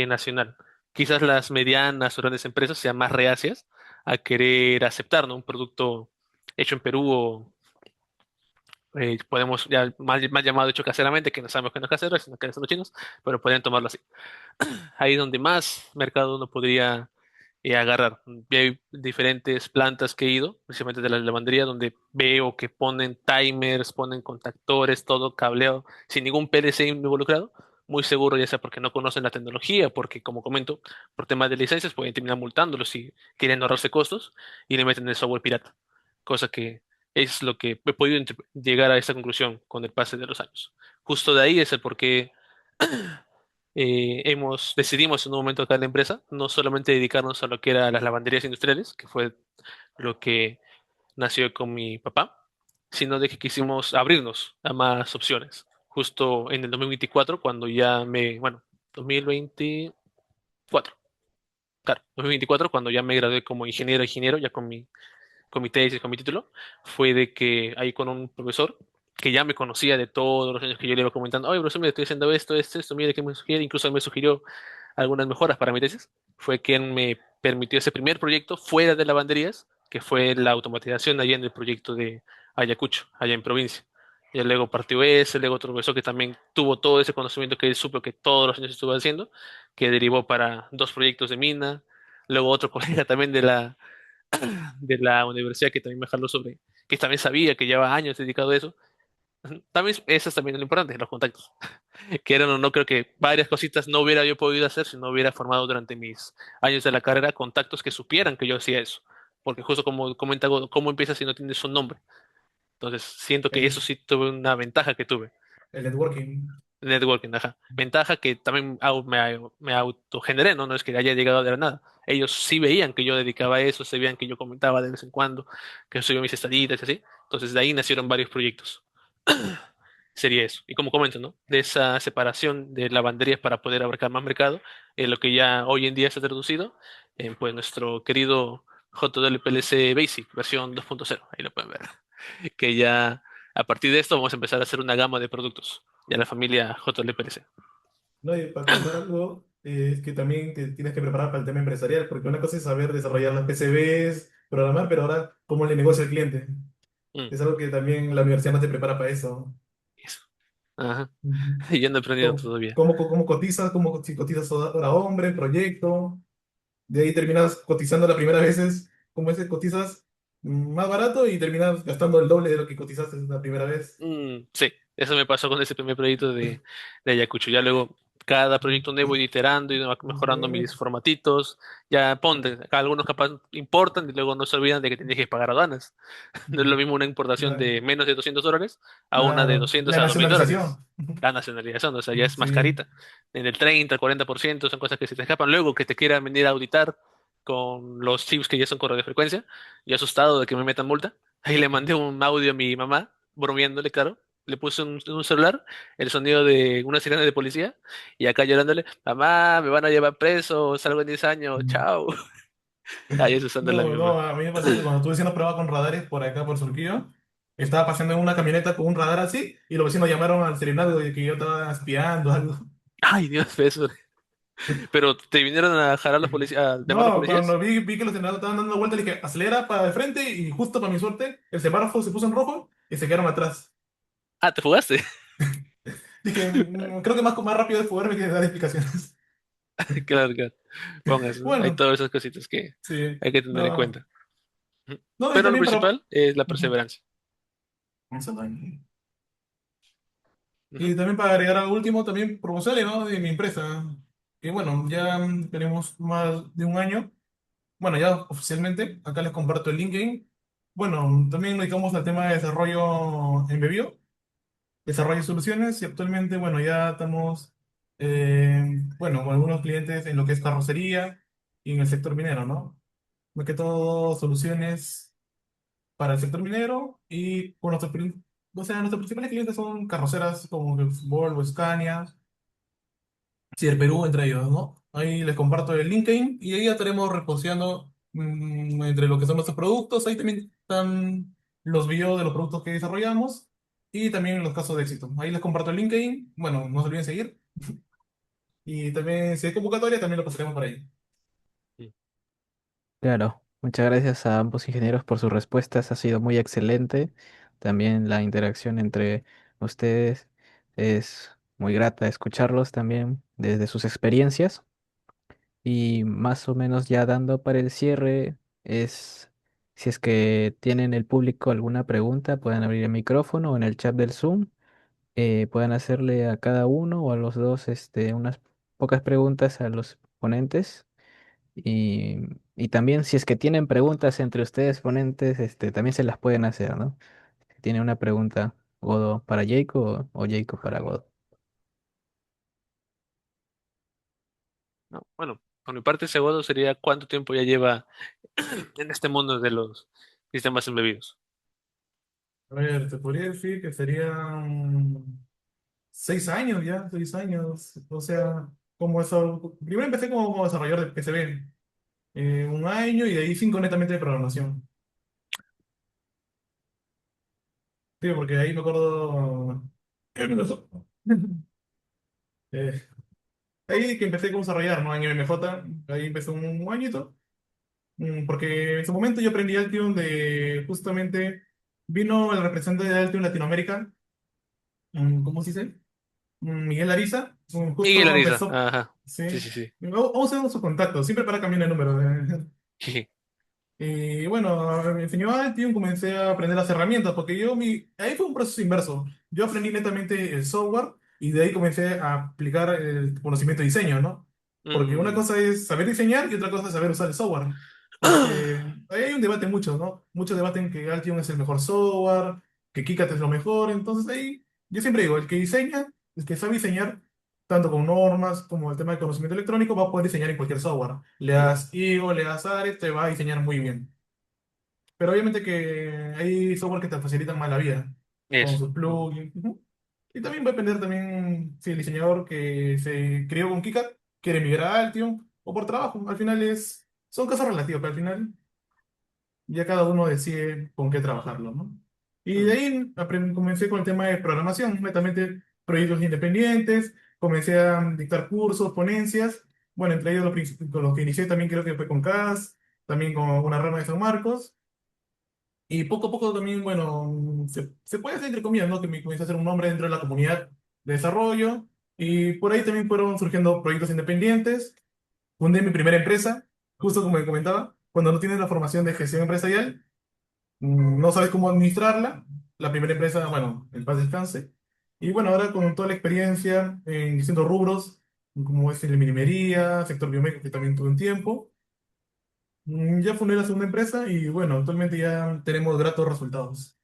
nacional. Quizás las medianas o grandes empresas sean más reacias a querer aceptar, ¿no? Un producto hecho en Perú o podemos ya más llamado hecho caseramente, que no sabemos que no es casero, sino que son los chinos, pero pueden tomarlo así. Ahí es donde más mercado uno podría agarrar. Y hay diferentes plantas que he ido, principalmente de la lavandería, donde veo que ponen timers, ponen contactores, todo cableado, sin ningún PLC involucrado. Muy seguro, ya sea porque no conocen la tecnología, porque, como comento, por temas de licencias pueden terminar multándolos si quieren ahorrarse costos y le meten el software pirata. Cosa que es lo que he podido llegar a esa conclusión con el pase de los años. Justo de ahí es el por qué decidimos en un momento acá en la empresa no solamente dedicarnos a lo que eran las lavanderías industriales, que fue lo que nació con mi papá, sino de que quisimos abrirnos a más opciones. Justo en el 2024, cuando ya bueno, 2024, claro, 2024, cuando ya me gradué como ingeniero, ya con mi tesis, con mi título, fue de que ahí con un profesor que ya me conocía de todos los años que yo le iba comentando, oye, profesor, mira, estoy haciendo esto, mire qué me sugiere, incluso me sugirió algunas mejoras para mi tesis, fue quien me permitió ese primer proyecto fuera de lavanderías, que fue la automatización allá en el proyecto de Ayacucho, allá en provincia. Y luego partió ese, luego otro profesor que también tuvo todo ese conocimiento que él supo que todos los años estuvo haciendo, que derivó para dos proyectos de mina, luego otro colega también de la universidad que también me jaló sobre, que también sabía que llevaba años dedicado a eso. También eso es también lo importante, los contactos. Que eran o no, creo que varias cositas no hubiera yo podido hacer si no hubiera formado durante mis años de la carrera contactos que supieran que yo hacía eso. Porque justo como comenta Godo, ¿cómo empiezas si no tienes un nombre? Entonces siento que eso El, sí tuve una ventaja que tuve. el networking. Networking, ajá. Ventaja que también me autogeneré, ¿no? No es que haya llegado de la nada. Ellos sí veían que yo dedicaba a eso, se veían que yo comentaba de vez en cuando, que subía mis estadías y así. Entonces de ahí nacieron varios proyectos. Sería eso. Y como comento, ¿no? De esa separación de lavanderías para poder abarcar más mercado, lo que ya hoy en día se ha traducido en pues nuestro querido JLPLC Basic, versión 2.0. Ahí lo pueden ver. Que ya a partir de esto vamos a empezar a hacer una gama de productos. Ya la familia JLPLC. No, y para contar algo, es que también te tienes que preparar para el tema empresarial, porque una cosa es saber desarrollar las PCBs, programar, pero ahora, ¿cómo le negocia al cliente? Mm, Es algo que también la universidad no te prepara para eso. eso. Ajá. Ujú. Y yo no he aprendido todavía. ¿Cómo cotizas? ¿Cómo si cotizas hora hombre, proyecto? De ahí terminas cotizando la primera vez, como ese cotizas más barato y terminas gastando el doble de lo que cotizaste la primera vez. Sí, eso me pasó con ese primer proyecto de Ayacucho. Ya luego, cada proyecto nuevo, ir iterando y mejorando mis formatitos. Ya ponte, acá algunos capaz importan y luego no se olvidan de que tienes que pagar aduanas. No es lo mismo una importación La, de menos de $200 a una de Claro, 200 la a $2000. nacionalización. La nacionalización, o sea, ya es más Sí. carita. En el 30, el 40% son cosas que se te escapan. Luego que te quieran venir a auditar con los chips que ya son correo de frecuencia, y asustado de que me metan multa. Ahí le mandé un audio a mi mamá bromeándole, claro. Le puse un celular, el sonido de una sirena de policía, y acá llorándole, mamá, me van a llevar preso, salgo en 10 años, chao. Ahí es usándola a mi No, no, mamá. a mí me pasó que cuando estuve haciendo prueba con radares por acá, por Surquillo, estaba pasando en una camioneta con un radar así y los vecinos llamaron al serenazgo de que yo estaba espiando algo. Ay, Dios, eso. Pero te vinieron a jalar los policías, a llamar a los No, policías. cuando vi que los serenazgos estaban dando una vuelta, le dije, acelera para el frente y justo para mi suerte, el semáforo se puso en rojo y se quedaron atrás. Ah, te fugaste. Dije, creo que más rápido es poderme que dar explicaciones". Claro, claro. Pongas, ¿no? Hay Bueno, todas esas cositas que sí, hay que tener en no, cuenta. Ujú. no, y Pero lo también para... principal es la Ujú. perseverancia. Eso también. Ujú. Y también para agregar algo último, también promocionales, ¿no? De mi empresa. Que bueno, ya tenemos más de un año. Bueno, ya oficialmente, acá les comparto el LinkedIn. Bueno, también nos dedicamos al tema de desarrollo en Bebio, desarrollo de soluciones y actualmente, bueno, ya estamos, bueno, con algunos clientes en lo que es carrocería y en el sector minero, ¿no? Más que todo soluciones para el sector minero y, bueno, o sea, nuestros principales clientes son carroceras como Volvo, Scania. Sí, el Perú entre ellos, ¿no? Ahí les comparto el LinkedIn y ahí ya estaremos reposteando entre lo que son nuestros productos. Ahí también están los videos de los productos que desarrollamos y también los casos de éxito. Ahí les comparto el LinkedIn. Bueno, no se olviden seguir. Y también, si hay convocatoria, también lo pasaremos por ahí. Claro, muchas gracias a ambos ingenieros por sus respuestas, ha sido muy excelente. También la interacción entre ustedes es muy grata escucharlos también desde sus experiencias. Y más o menos ya dando para el cierre, es si es que tienen el público alguna pregunta, pueden abrir el micrófono o en el chat del Zoom, pueden hacerle a cada uno o a los dos unas pocas preguntas a los ponentes. Y, y también si es que tienen preguntas entre ustedes ponentes, también se las pueden hacer, ¿no? Si tiene una pregunta Godo para Jacob o Jacob para Godo. ¿No? Bueno, por mi parte, segundo sería cuánto tiempo ya lleva en este mundo de los sistemas embebidos. A ver, te podría decir que serían 6 años ya, 6 años. O sea, como eso. Primero empecé como desarrollador de PCB, un año y de ahí 5 netamente de programación. Sí, porque ahí me acuerdo. eh, ahí que empecé como desarrollar, ¿no? En MMJ, ahí empecé un añito. Porque en su momento yo aprendí Altium de justamente. Vino el representante de Altium Latinoamérica, ¿cómo se dice? Miguel Ariza, Miguel justo Ariza, empezó, ajá. sí, Sí, sí, sí. vamos a su contacto, siempre para cambiar el número. Y bueno, me enseñó Altium, comencé a aprender las herramientas, porque ahí fue un proceso inverso. Yo aprendí netamente el software y de ahí comencé a aplicar el conocimiento de diseño, ¿no? Porque una Mm. cosa es saber diseñar y otra cosa es saber usar el software. Porque ahí hay un debate mucho, ¿no? Muchos debaten que Altium es el mejor software, que KiCad es lo mejor. Entonces ahí yo siempre digo, el que diseña, el que sabe diseñar, tanto con normas como el tema de conocimiento electrónico, va a poder diseñar en cualquier software. Le Mm. das IO, le das Ares, te va a diseñar muy bien. Pero obviamente que hay software que te facilitan más la vida, con Eso. sus plugins. Ujú. Y también va a depender también si el diseñador que se crió con KiCad quiere migrar a Altium o por trabajo. Al final son cosas relativas, pero al final ya cada uno decide con qué trabajarlo, ¿no? Y de Mm. ahí comencé con el tema de programación, netamente proyectos independientes, comencé a dictar cursos, ponencias. Bueno, entre ellos con los que inicié también creo que fue con CAS, también con una rama de San Marcos. Y poco a poco también, bueno, se puede hacer entre comillas, ¿no? Que me comencé a hacer un nombre dentro de la comunidad de desarrollo. Y por ahí también fueron surgiendo proyectos independientes. Fundé mi primera empresa, justo como me comentaba, cuando no tienes la formación de gestión empresarial, no sabes cómo administrarla. La primera empresa, bueno, en paz descanse. Y bueno, ahora con toda la experiencia en distintos rubros, como es en la minería, sector biomédico, que también tuve un tiempo. Ya fundé la segunda empresa y bueno, actualmente ya tenemos gratos resultados.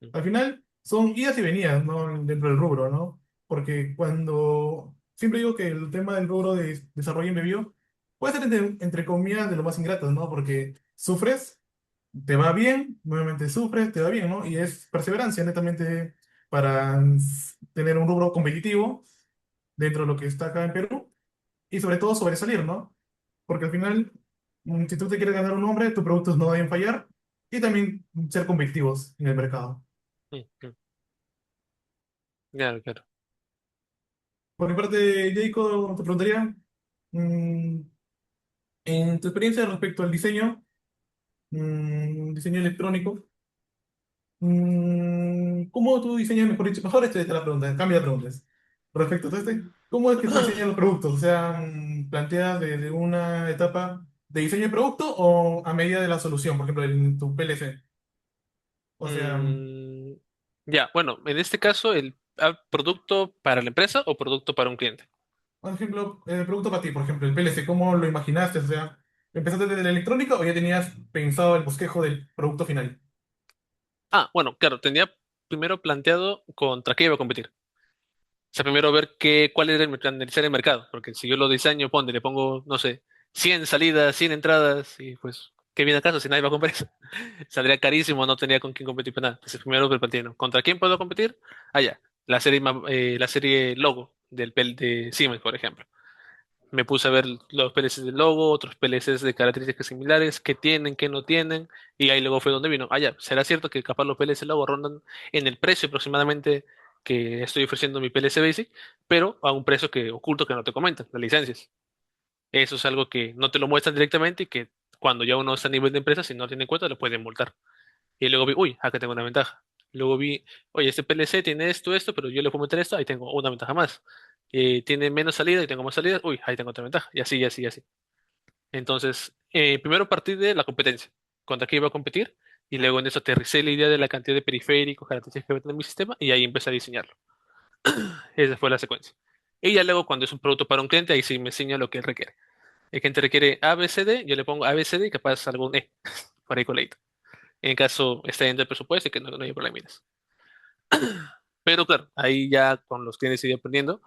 Mm. Al final son idas y venidas, ¿no? Dentro del rubro, ¿no? Porque cuando siempre digo que el tema del rubro de desarrollo embebido puede ser entre comillas de lo más ingratos, ¿no? Porque sufres, te va bien, nuevamente sufres, te va bien, ¿no? Y es perseverancia netamente para tener un rubro competitivo dentro de lo que está acá en Perú y sobre todo sobresalir, ¿no? Porque al final, si tú te quieres ganar un nombre, tus productos no deben fallar y también ser competitivos en el mercado. Mm. Mm. Claro, claro. Por mi parte, Jacob, te preguntaría, mm, en tu experiencia respecto al diseño, diseño electrónico, ¿cómo tú diseñas, mejor dicho, mejor esta es la pregunta, cambia de preguntas. Respecto a ¿cómo es que tú diseñas los productos? O sea, ¿planteas desde una etapa de diseño de producto o a medida de la solución? Por ejemplo, en tu PLC. O sea, Mm. Ya, bueno, en este caso, ¿producto para la empresa o producto para un cliente? por ejemplo, el producto para ti, por ejemplo, el PLC, ¿cómo lo imaginaste? O sea, ¿empezaste desde la electrónica o ya tenías pensado el bosquejo del producto final? Ah, bueno, claro, tenía primero planteado contra qué iba a competir. O sea, primero ver cuál era analizar el mercado, porque si yo lo diseño, le pongo, no sé, 100 salidas, 100 entradas, y pues, ¿qué viene acaso si nadie va a comprar eso? Saldría carísimo, no tenía con quién competir para nada. Entonces primero me planteé, ¿no? ¿Contra quién puedo competir? Ah, ya, la serie logo de Siemens, por ejemplo. Me puse a ver los PLCs del logo, otros PLCs de características similares, qué tienen, qué no tienen, y ahí luego fue donde vino. Ah, ya, ¿será cierto que capaz los PLC logo rondan en el precio aproximadamente que estoy ofreciendo mi PLC Basic, pero a un precio que oculto que no te comentan, las licencias? Eso es algo que no te lo muestran directamente y que cuando ya uno está a nivel de empresa, si no tiene en cuenta, lo pueden multar. Y luego vi, uy, acá tengo una ventaja. Luego vi, oye, este PLC tiene esto, pero yo le puedo meter esto, ahí tengo una ventaja más. Tiene menos salida y tengo más salida, uy, ahí tengo otra ventaja. Y así, y así, y así. Entonces, primero partí de la competencia, contra qué iba a competir, y luego en eso aterricé la idea de la cantidad de periféricos, características que va a tener mi sistema, y ahí empecé a diseñarlo. Esa fue la secuencia. Y ya luego, cuando es un producto para un cliente, ahí sí me enseña lo que él requiere. El cliente requiere A, B, C, D, yo le pongo A, B, C, D y capaz algún E, por ahí coladito. En caso esté dentro del presupuesto y que no haya problemas. Pero claro, ahí ya con los clientes sigue aprendiendo,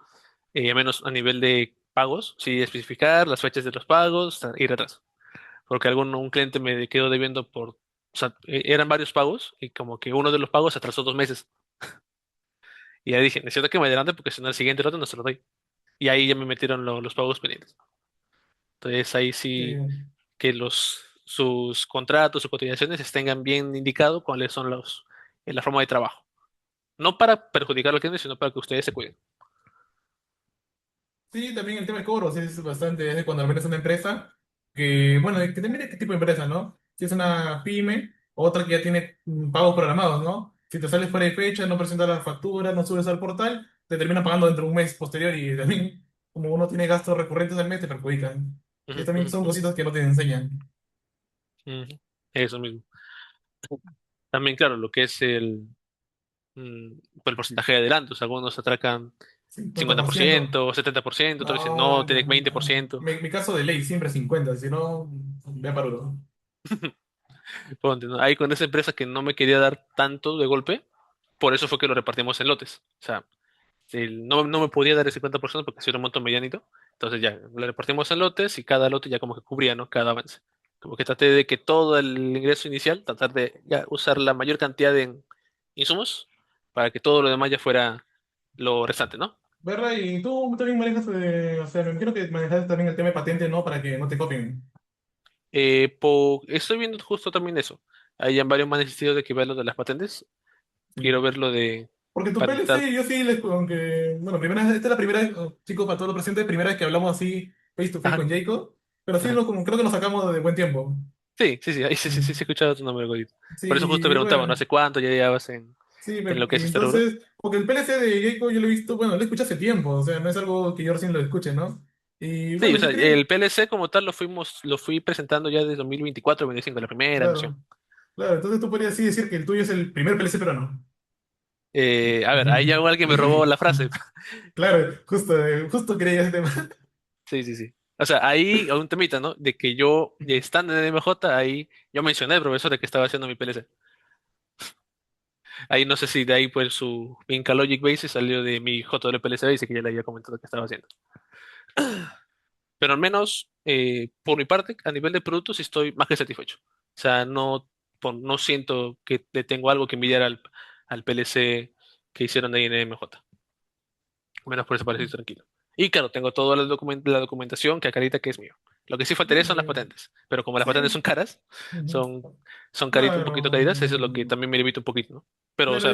al menos a nivel de pagos, sí especificar las fechas de los pagos, ir atrás. Porque un cliente me quedó debiendo por O sea, eran varios pagos y como que uno de los pagos se atrasó 2 meses. Y ahí dije, necesito que me adelante porque si no el siguiente lote no se lo doy. Y ahí ya me metieron los pagos pendientes. Entonces ahí sí Sí. que sus contratos, sus cotizaciones tengan bien indicado cuáles son la forma de trabajo. No para perjudicar al cliente, sino para que ustedes se cuiden. Sí, también el tema de cobros es bastante, es de cuando al una empresa, que, bueno, que también de qué tipo de empresa, ¿no? Si es una pyme, otra que ya tiene pagos programados, ¿no? Si te sales fuera de fecha, no presentas la factura, no subes al portal, te terminan pagando dentro de un mes posterior y también, como uno tiene gastos recurrentes al mes, te perjudican. Y Ujú, también ujú, son ujú, cositas que no te enseñan. ujú. Eso mismo. También, claro, lo que es mm, el porcentaje de adelantos. Algunos atracan 50%. 50%, 70%, otros dicen No, no, tiene 20%. mi caso de ley siempre 50, si no, ve para uno. Ponte, ¿no? Ahí con esa empresa que no me quería dar tanto de golpe, por eso fue que lo repartimos en lotes. O sea, si no me podía dar el 50% porque si era un monto medianito. Entonces ya, lo repartimos en lotes y cada lote ya como que cubría, ¿no? Cada avance. Como que traté de que todo el ingreso inicial, tratar de ya usar la mayor cantidad de insumos para que todo lo demás ya fuera lo restante, ¿no? ¿Verdad? Y tú también manejas, o sea, me imagino que manejas también el tema de patente, ¿no? Para que no te copien. Estoy viendo justo también eso. Hay ya varios más necesidades de que vea lo de las patentes. Quiero Sí. ver lo de Porque tu patentar. PLC, yo sí les, aunque, bueno, esta es la primera vez, chicos, para todos los presentes, primera vez que hablamos así face to face Ajá, con Jacob, pero sí, ajá. creo que nos sacamos de buen tiempo. Sí, sí, sí, ahí sí, sí, sí, sí he Mm. escuchado tu nombre, Godito. Sí, Por eso justo te y preguntaba, no bueno, sé cuánto ya llevas sí, en lo que y es este rubro. entonces, porque el PLC de Jacob yo lo he visto, bueno, lo escuché hace tiempo, o sea, no es algo que yo recién lo escuche, ¿no? Y Sí, o bueno, sea, yo quería, el PLC como tal lo fui presentando ya desde 2024-2025, la primera versión. claro, claro, entonces tú podrías así decir que el tuyo es el primer PLC peruano. A ver, ahí ya alguien me robó la frase. Claro, justo quería ese tema. Sí, sí, sí. O sea, ahí hay un temita, ¿no? De que yo, ya estando en MJ, ahí yo mencioné al profesor de que estaba haciendo mi PLC. Ahí no sé si de ahí pues su Inca Logic Base salió de mi JWPLC y dice que ya le había comentado que estaba haciendo. Pero al menos, por mi parte, a nivel de productos, sí estoy más que satisfecho. O sea, no siento que le tengo algo que envidiar al PLC que hicieron de ahí en MJ. Al menos por eso parece tranquilo. Y claro, tengo toda la documentación que acredita que es mío. Lo que sí faltaría son las Mm, patentes. Pero como las patentes sí, son caras, ujú. son, son caritas, un poquito Claro, caritas, eso es lo que también me limita un poquito, ¿no? Pero, o claro, sea,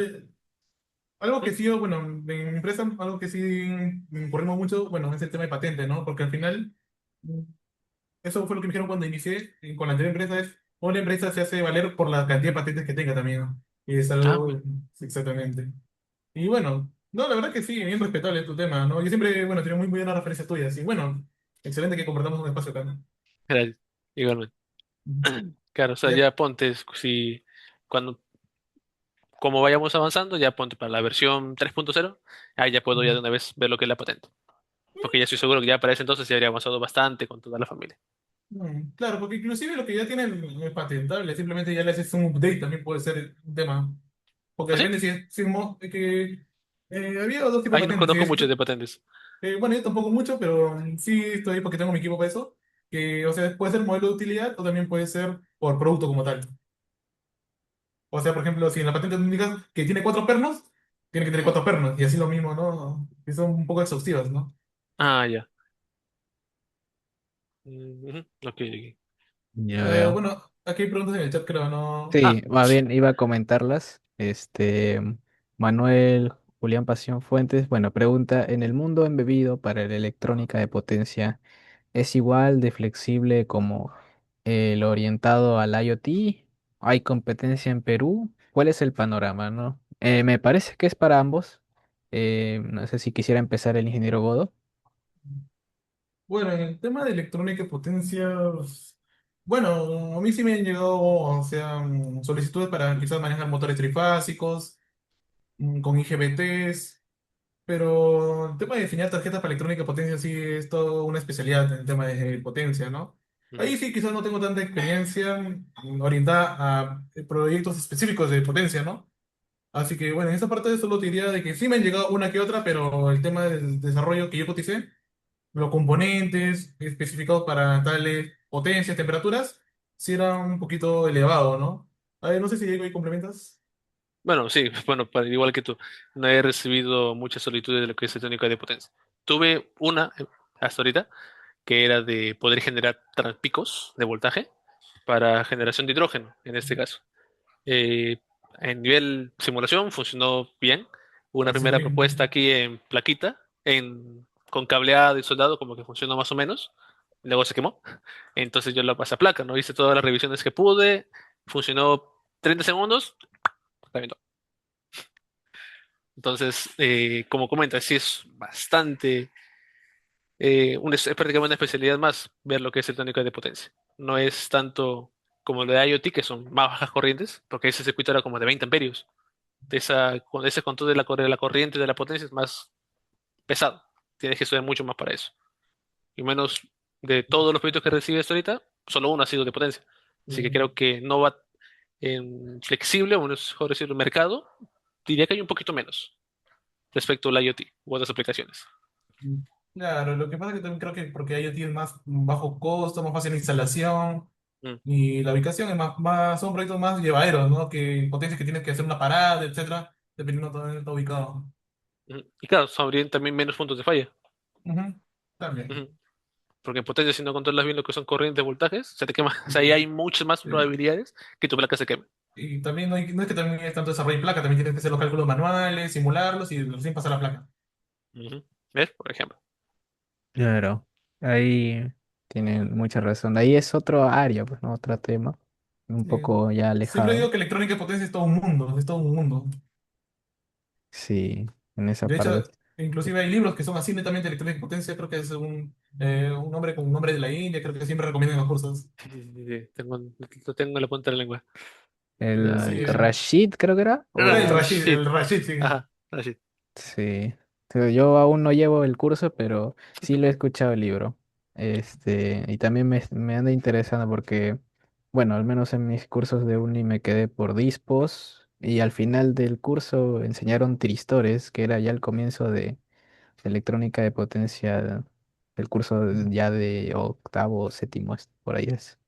algo que ¿mm? sí, bueno, en mi empresa, algo que sí corrimos mucho, bueno, es el tema de patente, ¿no? Porque al final, mm, eso fue lo que me dijeron cuando inicié con la anterior empresa, es, una empresa se hace valer por la cantidad de patentes que tenga también, ¿no? Y es Ah, algo, bueno, sí, exactamente. Y bueno, no, la verdad que sí, bien respetable tu tema, ¿no? Yo siempre, bueno, tengo muy buenas referencias tuyas, y bueno, excelente que compartamos un espacio acá, ¿no? gracias. Igualmente. Ujú. Claro, o sea, Ya. ya ponte, si cuando como vayamos avanzando, ya ponte para la versión 3.0, ahí ya puedo ya de una vez ver lo que es la patente. Porque ya estoy seguro que ya para ese entonces ya habría avanzado bastante con toda la familia. Claro, porque inclusive lo que ya tienen es patentable, simplemente ya le haces un update, también puede ser un tema. Porque ¿Así? depende si que había dos tipos de Ahí no patentes. conozco mucho de patentes. Bueno, yo tampoco mucho, pero sí estoy porque tengo mi equipo para eso. Que, o sea, puede ser modelo de utilidad o también puede ser por producto como tal. O sea, por ejemplo, si en la patente tú indicas que tiene cuatro pernos, tiene que tener cuatro pernos. Y así lo mismo, ¿no? Que son un poco exhaustivas, ¿no? Ah, ya. Ujú, ok, ok. Ya veo. Bueno, aquí hay preguntas en el chat, creo, ¿no? Sí, Ah, va bien, iba a comentarlas. Manuel Julián Pasión Fuentes, bueno, pregunta, ¿en el mundo embebido para la electrónica de potencia es igual de flexible como el orientado al IoT? ¿Hay competencia en Perú? ¿Cuál es el panorama, no? Me parece que es para ambos. No sé si quisiera empezar el ingeniero Godo. bueno, en el tema de electrónica y potencias, bueno, a mí sí me han llegado, o sea, solicitudes para quizás manejar motores trifásicos, con IGBTs, pero el tema de diseñar tarjetas para electrónica y potencia sí es toda una especialidad en el tema de potencia, ¿no? Ujú. Ahí sí quizás no tengo tanta experiencia orientada a proyectos específicos de potencia, ¿no? Así que bueno, en esa parte solo te diría de que sí me han llegado una que otra, pero el tema del desarrollo que yo coticé, los componentes especificados para tales potencias, temperaturas, sí era un poquito elevado, ¿no? A ver, no sé si Diego ahí complementas. Bueno, sí, bueno, igual que tú, no he recibido muchas solicitudes de lo que es electrónica de potencia. Tuve una hasta ahorita que era de poder generar picos de voltaje para generación de hidrógeno, en este caso. Eh, en nivel simulación funcionó bien. Hubo una Parece primera bien. propuesta aquí en plaquita, con cableado y soldado, como que funcionó más o menos. Luego se quemó. Entonces yo la pasé a placa, ¿no? Hice todas las revisiones que pude. Funcionó 30 segundos. Reventó. Entonces, como comentas, sí es bastante, es prácticamente una especialidad más ver lo que es electrónica de potencia. No es tanto como lo de IoT, que son más bajas corrientes, porque ese circuito era como de 20 amperios. Con ese control de la corriente de la potencia es más pesado. Tienes que estudiar mucho más para eso. Y menos de todos los proyectos que recibes ahorita, solo uno ha sido de potencia. Así que creo que no va en flexible, o mejor decirlo, mercado, diría que hay un poquito menos respecto al IoT u otras aplicaciones. Claro, lo que pasa es que también creo que porque IoT es más bajo costo, más fácil de instalación Mm, y la ubicación es son proyectos más llevaderos, ¿no? Que potencias que tienes que hacer una parada, etcétera, dependiendo de dónde está ubicado. y claro, habrían también menos puntos de falla. Ujú, también. Ujú. Porque en potencia, si no controlas bien lo que son corrientes, voltajes, se te quema. O sea, ahí hay muchas más Sí. probabilidades que tu placa se queme. Y también no es que también es tanto desarrollo de placa, también tienes que hacer los cálculos manuales, simularlos y recién pasar la placa. Ujú. ¿Ves? Por ejemplo. Claro, ahí tienen mucha razón. Ahí es otro área, pues, ¿no? Otro tema, un Eh, poco ya Siempre alejado. digo que electrónica de potencia es todo un mundo, es todo un mundo. Sí, en esa De parte. hecho, inclusive hay libros que son así netamente electrónica de potencia, creo que es un hombre con un nombre de la India, creo que siempre recomiendan los cursos. Sí, sí, sí, sí. Lo tengo en la punta de la lengua. El Sí, Ay, Rashid, creo que era. Rashid. El Rashid, sí. Ajá, Rashid. Sí, pero yo aún no llevo el curso, pero sí lo he escuchado el libro. Y también me anda interesando porque, bueno, al menos en mis cursos de uni me quedé por dispos y al final del curso enseñaron tristores, que era ya el comienzo de electrónica de potencia, el curso ya de octavo o séptimo, por ahí es.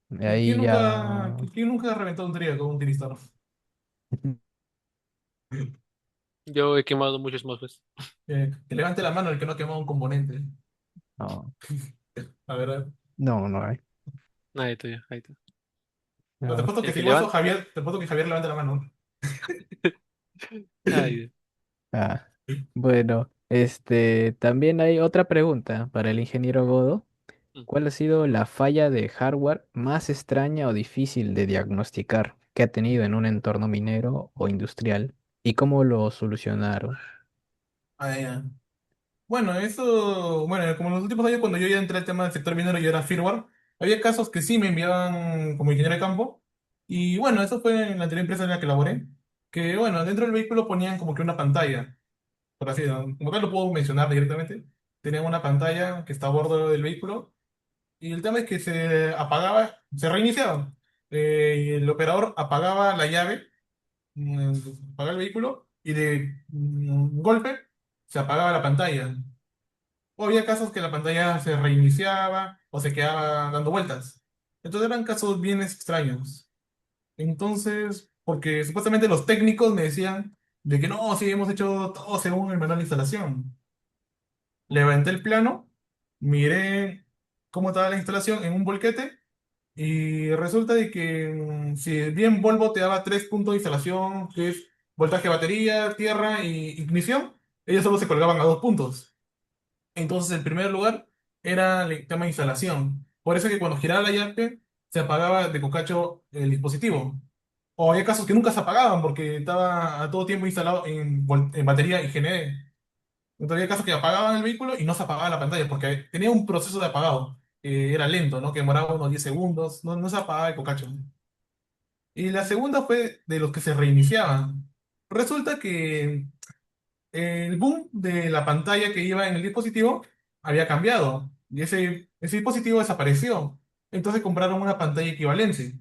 De ahí ya... ¿Quién nunca ha reventado un trío con un tiristor? Yo he quemado muchos mofles. Que levante la mano el que no ha quemado un componente. No, A ver. no, no hay. Ahí está, ya, ahí está. No, te No. apuesto que El si que digo eso, levanta. Javier, te apuesto que Javier levanta la mano. Ay, Ah, bueno, también hay otra pregunta para el ingeniero Godo. mm. ¿Cuál ha sido la falla de hardware más extraña o difícil de diagnosticar que ha tenido en un entorno minero o industrial? ¿Y cómo lo solucionaron? Ah, ya. Bueno, como en los últimos años cuando yo ya entré al tema del sector minero y era firmware, había casos que sí me enviaban como ingeniero de campo. Y bueno, eso fue en la anterior empresa en la que laboré, que bueno, dentro del vehículo ponían como que una pantalla, por así decirlo, como tal lo puedo mencionar directamente. Tenían una pantalla que está a bordo del vehículo y el tema es que se apagaba, se reiniciaba. Y el operador apagaba la llave, apagaba el vehículo y de golpe se apagaba la pantalla. O había casos que la pantalla se reiniciaba o se quedaba dando vueltas. Entonces eran casos bien extraños. Entonces, porque supuestamente los técnicos me decían de que no, sí, hemos hecho todo según el manual de instalación. Levanté el plano, miré cómo estaba la instalación en un volquete y resulta de que si bien Volvo te daba 3 puntos de instalación, que es voltaje batería, tierra y ignición, ellos solo se colgaban a 2 puntos. Entonces, el primer lugar era el tema de instalación. Por eso que cuando giraba la llave, se apagaba de cocacho el dispositivo. O había casos que nunca se apagaban porque estaba a todo tiempo instalado en batería y GND. Entonces había casos que apagaban el vehículo y no se apagaba la pantalla porque tenía un proceso de apagado. Era lento, ¿no? Que demoraba unos 10 segundos. No se apagaba el cocacho. Y la segunda fue de los que se reiniciaban. Resulta que el boom de la pantalla que iba en el dispositivo había cambiado y ese dispositivo desapareció. Entonces compraron una pantalla equivalente.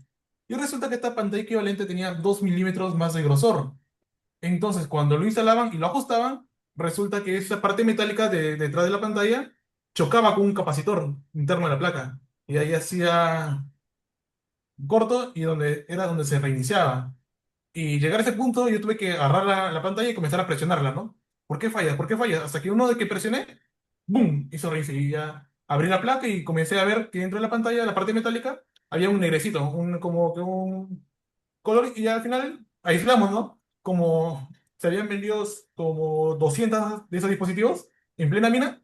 Y resulta que esta pantalla equivalente tenía 2 milímetros más de grosor. Entonces, cuando lo instalaban y lo ajustaban, resulta que esa parte metálica detrás de la pantalla chocaba con un capacitor interno de la placa. Y ahí hacía corto y donde era donde se reiniciaba. Y llegar a ese punto, yo tuve que agarrar la pantalla y comenzar a presionarla, ¿no? ¿Por qué falla? ¿Por qué falla? Hasta que uno de que presioné, ¡boom! Hizo reinicio. Y ya abrí la placa y comencé a ver que dentro de la pantalla, la parte metálica, había un negrecito, como que un color. Y ya al final aislamos, ¿no? Como se habían vendido como 200 de esos dispositivos en plena mina,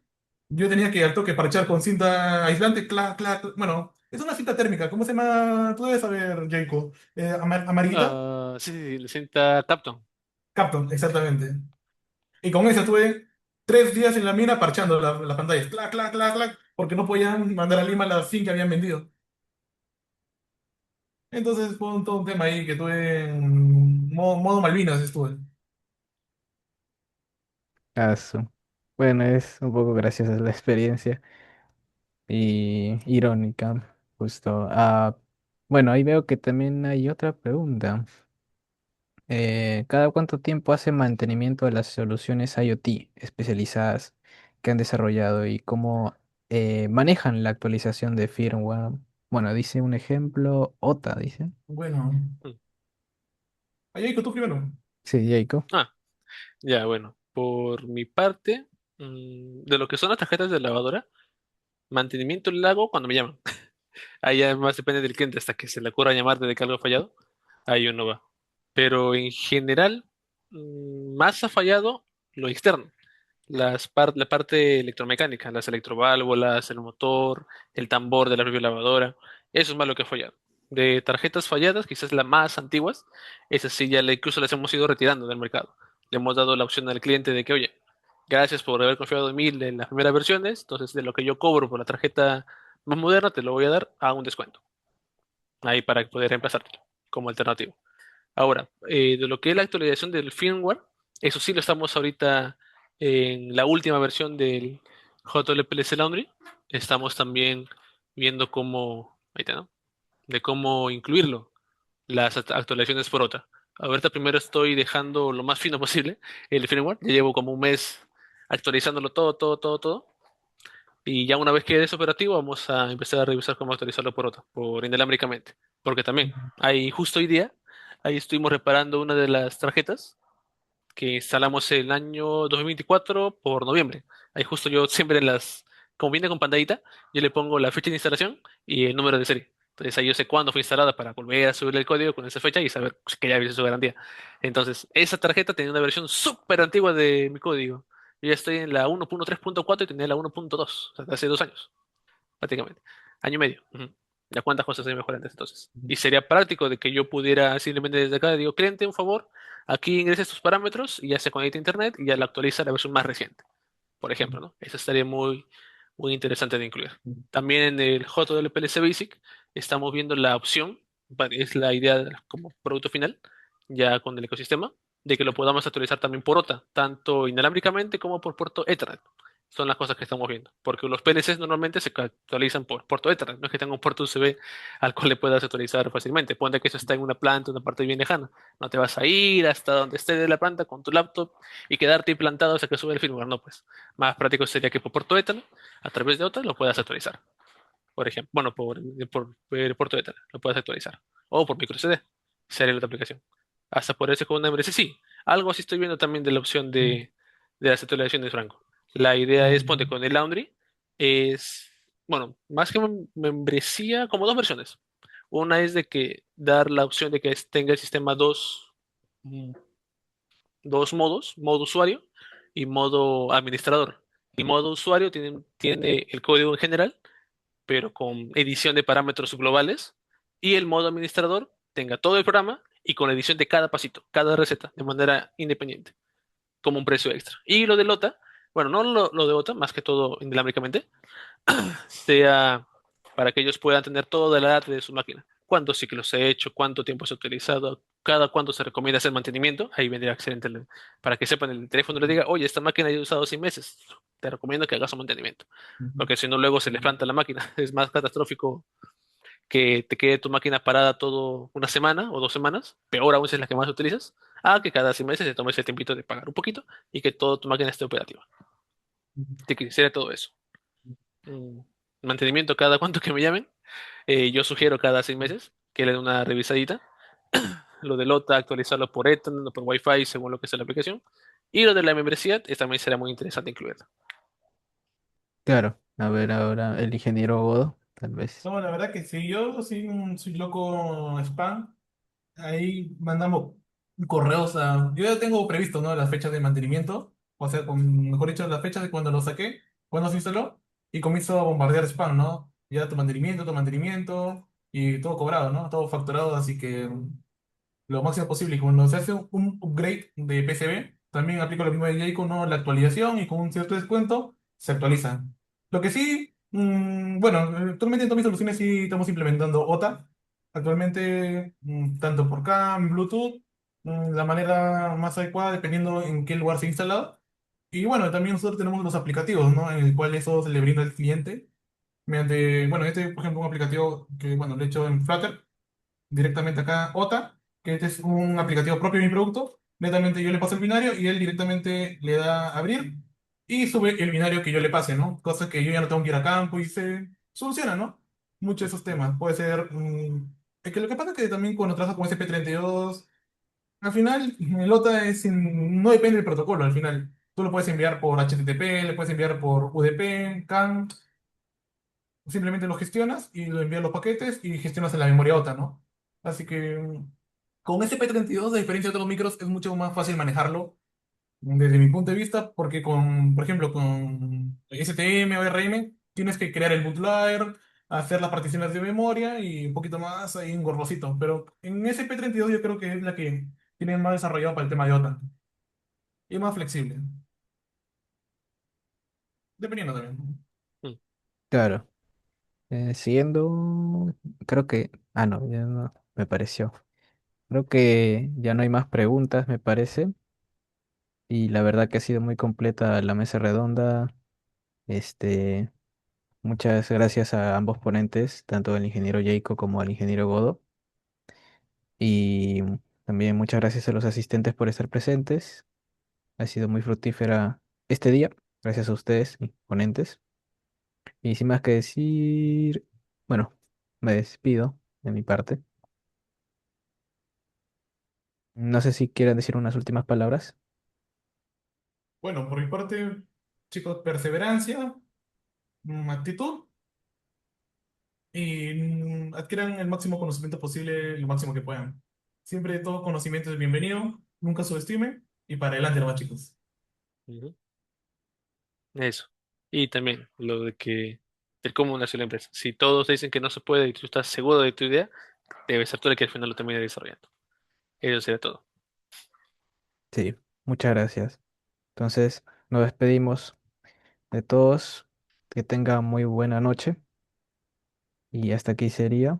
yo tenía que al toque parchar con cinta aislante, clac, clac, clac. Bueno, es una cinta térmica. ¿Cómo se llama? Tú debes saber, Jacob. Amarillita. Ah, sí, sí, sí, le sienta Capton. Capton, exactamente. Y con eso estuve 3 días en la mina parchando las pantallas. Clac, clac, clac, clac. Porque no podían mandar a Lima las 100 que habían vendido. Entonces fue todo un tema ahí que tuve en modo Malvinas estuve. Caso. Bueno, es un poco graciosa la experiencia y irónica, justo. Bueno, ahí veo que también hay otra pregunta. ¿Cada cuánto tiempo hace mantenimiento de las soluciones IoT especializadas que han desarrollado y cómo manejan la actualización de firmware? Bueno, dice un ejemplo, OTA, dice. Bueno, Mm. ahí Jacob, tú primero. Sí, Jacob. Ah, ya, bueno. Por mi parte, de lo que son las tarjetas de lavadora, mantenimiento le hago cuando me llaman. Ahí ya más depende del cliente hasta que se le ocurra llamarte de que algo ha fallado. Ahí uno va. Pero en general, más ha fallado lo externo. La parte electromecánica, las electroválvulas, el motor, el tambor de la propia lavadora. Eso es más lo que ha fallado. De tarjetas falladas, quizás las más antiguas, esas sí ya incluso las hemos ido retirando del mercado. Le hemos dado la opción al cliente de que, oye, gracias por haber confiado en mí en las primeras versiones, entonces de lo que yo cobro por la tarjeta más moderna te lo voy a dar a un descuento. Ahí para poder reemplazártelo como alternativo. Ahora, de lo que es la actualización del firmware, eso sí lo estamos ahorita en la última versión del JLPLC Laundry. Estamos también viendo cómo, ahí está, ¿no? De cómo incluirlo, las actualizaciones por OTA. Ahorita primero estoy dejando lo más fino posible el firmware. Ya llevo como un mes actualizándolo todo, todo, todo, todo. Y ya una vez que es operativo, vamos a empezar a revisar cómo actualizarlo por OTA, por inalámbricamente. Porque también, hay justo hoy día, ahí estuvimos reparando una de las tarjetas que instalamos el año 2024 por noviembre. Ahí justo yo siempre en como viene con pantallita, yo le pongo la fecha de instalación y el número de serie. Entonces ahí yo sé cuándo fue instalada para volver a subir el código con esa fecha y saber que ya vence su garantía. Entonces, esa tarjeta tenía una versión súper antigua de mi código. Yo ya estoy en la 1.3.4 y tenía la 1.2, o sea, hace 2 años prácticamente. Año y medio. Ujú. Ya cuántas cosas hay mejor antes entonces. Y sería práctico de que yo pudiera simplemente desde acá, digo, cliente, un favor, aquí ingrese estos parámetros y ya se conecta a internet y ya la actualiza a la versión más reciente, por ejemplo, ¿no? Eso estaría muy, muy interesante de incluir. También en el JLPLC Basic estamos viendo la opción, es la idea como producto final, ya con el ecosistema, de que lo podamos actualizar también por OTA, tanto inalámbricamente como por puerto Ethernet. Son las cosas que estamos viendo, porque los PLCs normalmente se actualizan por puerto Ethernet, no es que tenga un puerto USB al cual le puedas actualizar fácilmente. Ponte que eso está en una planta, una parte bien lejana. No te vas a ir hasta donde esté de la planta con tu laptop y quedarte ahí plantado hasta que sube el firmware. No, pues más práctico sería que por puerto Ethernet, a través de OTA, lo puedas actualizar. Por ejemplo, bueno, por puerto Ethernet lo puedes actualizar. O por micro SD, sería la otra aplicación. Hasta por ese con una membresía, sí. Algo así estoy viendo también de la opción de las actualizaciones, Franco. La idea es, ponte con el Laundry, es, bueno, más que membresía, como dos versiones. Una es de que dar la opción de que tenga el sistema dos modos, modo usuario y modo administrador. El modo usuario tiene el código en general, pero con edición de parámetros globales, y el modo administrador tenga todo el programa y con edición de cada pasito, cada receta, de manera independiente, como un precio extra. Y lo de OTA, bueno, no lo de OTA, más que todo inalámbricamente, sea para que ellos puedan tener toda la data de su máquina. Cuántos ciclos se ha hecho, cuánto tiempo se ha utilizado, cada cuánto se recomienda hacer mantenimiento. Ahí vendría excelente para que sepan el teléfono le diga, oye, esta máquina ya he usado 6 meses, te recomiendo que hagas un mantenimiento. Porque si no, luego se le planta la máquina. Es más catastrófico que te quede tu máquina parada todo una semana o 2 semanas, peor aún si es la que más utilizas, a que cada 6 meses te tomes el tiempito de pagar un poquito y que toda tu máquina esté operativa. Te quisiera todo eso. Mm, Mantenimiento cada cuánto que me llamen. Yo sugiero cada 6 meses. que le dé una revisadita. Lo del OTA, actualizarlo por Ethernet o por Wi-Fi según lo que sea la aplicación. Y lo de la membresía, también será muy interesante incluirlo. Claro, a ver ahora el ingeniero Godo, tal vez. No, la verdad que sí, yo sí soy loco spam. Ahí mandamos correos a... Yo ya tengo previsto, ¿no? Las fechas de mantenimiento, o sea, mejor dicho, las fechas de cuando lo saqué, cuando se instaló, y comienzo a bombardear spam, ¿no? Ya tu mantenimiento, y todo cobrado, ¿no? Todo facturado, así que lo máximo posible. Y cuando se hace un upgrade de PCB, también aplico lo mismo de Jayco, ¿no? La actualización y con un cierto descuento se actualiza. Lo que sí, bueno, actualmente en todas mis soluciones sí estamos implementando OTA. Actualmente, tanto por CAM, Bluetooth, la manera más adecuada dependiendo en qué lugar se ha instalado. Y bueno, también nosotros tenemos los aplicativos, ¿no? En el cual eso se le brinda al cliente mediante, bueno, este, por ejemplo, un aplicativo que, bueno, lo he hecho en Flutter directamente acá OTA, que este es un aplicativo propio de mi producto. Netamente yo le paso el binario y él directamente le da a abrir y sube el binario que yo le pase, ¿no? Cosa que yo ya no tengo que ir a campo y se soluciona, ¿no? Muchos de esos temas. Puede ser... es que lo que pasa es que también cuando trabajas con SP32 al final el OTA no depende del protocolo, al final. Tú lo puedes enviar por HTTP, le puedes enviar por UDP, CAN, simplemente lo gestionas y lo envías los paquetes y gestionas en la memoria OTA, ¿no? Así que con este P32, a diferencia de otros micros, es mucho más fácil manejarlo desde mi punto de vista, porque con, por ejemplo, con STM o RM tienes que crear el bootloader, hacer las particiones de memoria y un poquito más ahí engorrosito. Pero en ese P32 yo creo que es la que tienen más desarrollado para el tema de OTA y más flexible, dependiendo también. Mm. Claro, siguiendo, creo que, no, ya no, me pareció. Creo que ya no hay más preguntas, me parece. Y la verdad que ha sido muy completa la mesa redonda. Este, muchas gracias a ambos ponentes, tanto al ingeniero Jacob como al ingeniero Godo. Y también muchas gracias a los asistentes por estar presentes. Ha sido muy fructífera este día. Gracias a ustedes, mis ponentes. Y sin más que decir, bueno, me despido de mi parte. No sé si quieren decir unas últimas palabras. Bueno, por mi parte, chicos, perseverancia, actitud y adquieran el máximo conocimiento posible, lo máximo que puedan. Siempre todo conocimiento es bienvenido, nunca subestime y para adelante nomás, chicos. Ujú. Eso. Y también lo de que el cómo nació la empresa. Si todos dicen que no se puede y tú estás seguro de tu idea, debe ser tú el que al final lo termine desarrollando. Eso sería todo. Sí, muchas gracias. Entonces, nos despedimos de todos. Que tengan muy buena noche. Y hasta aquí sería.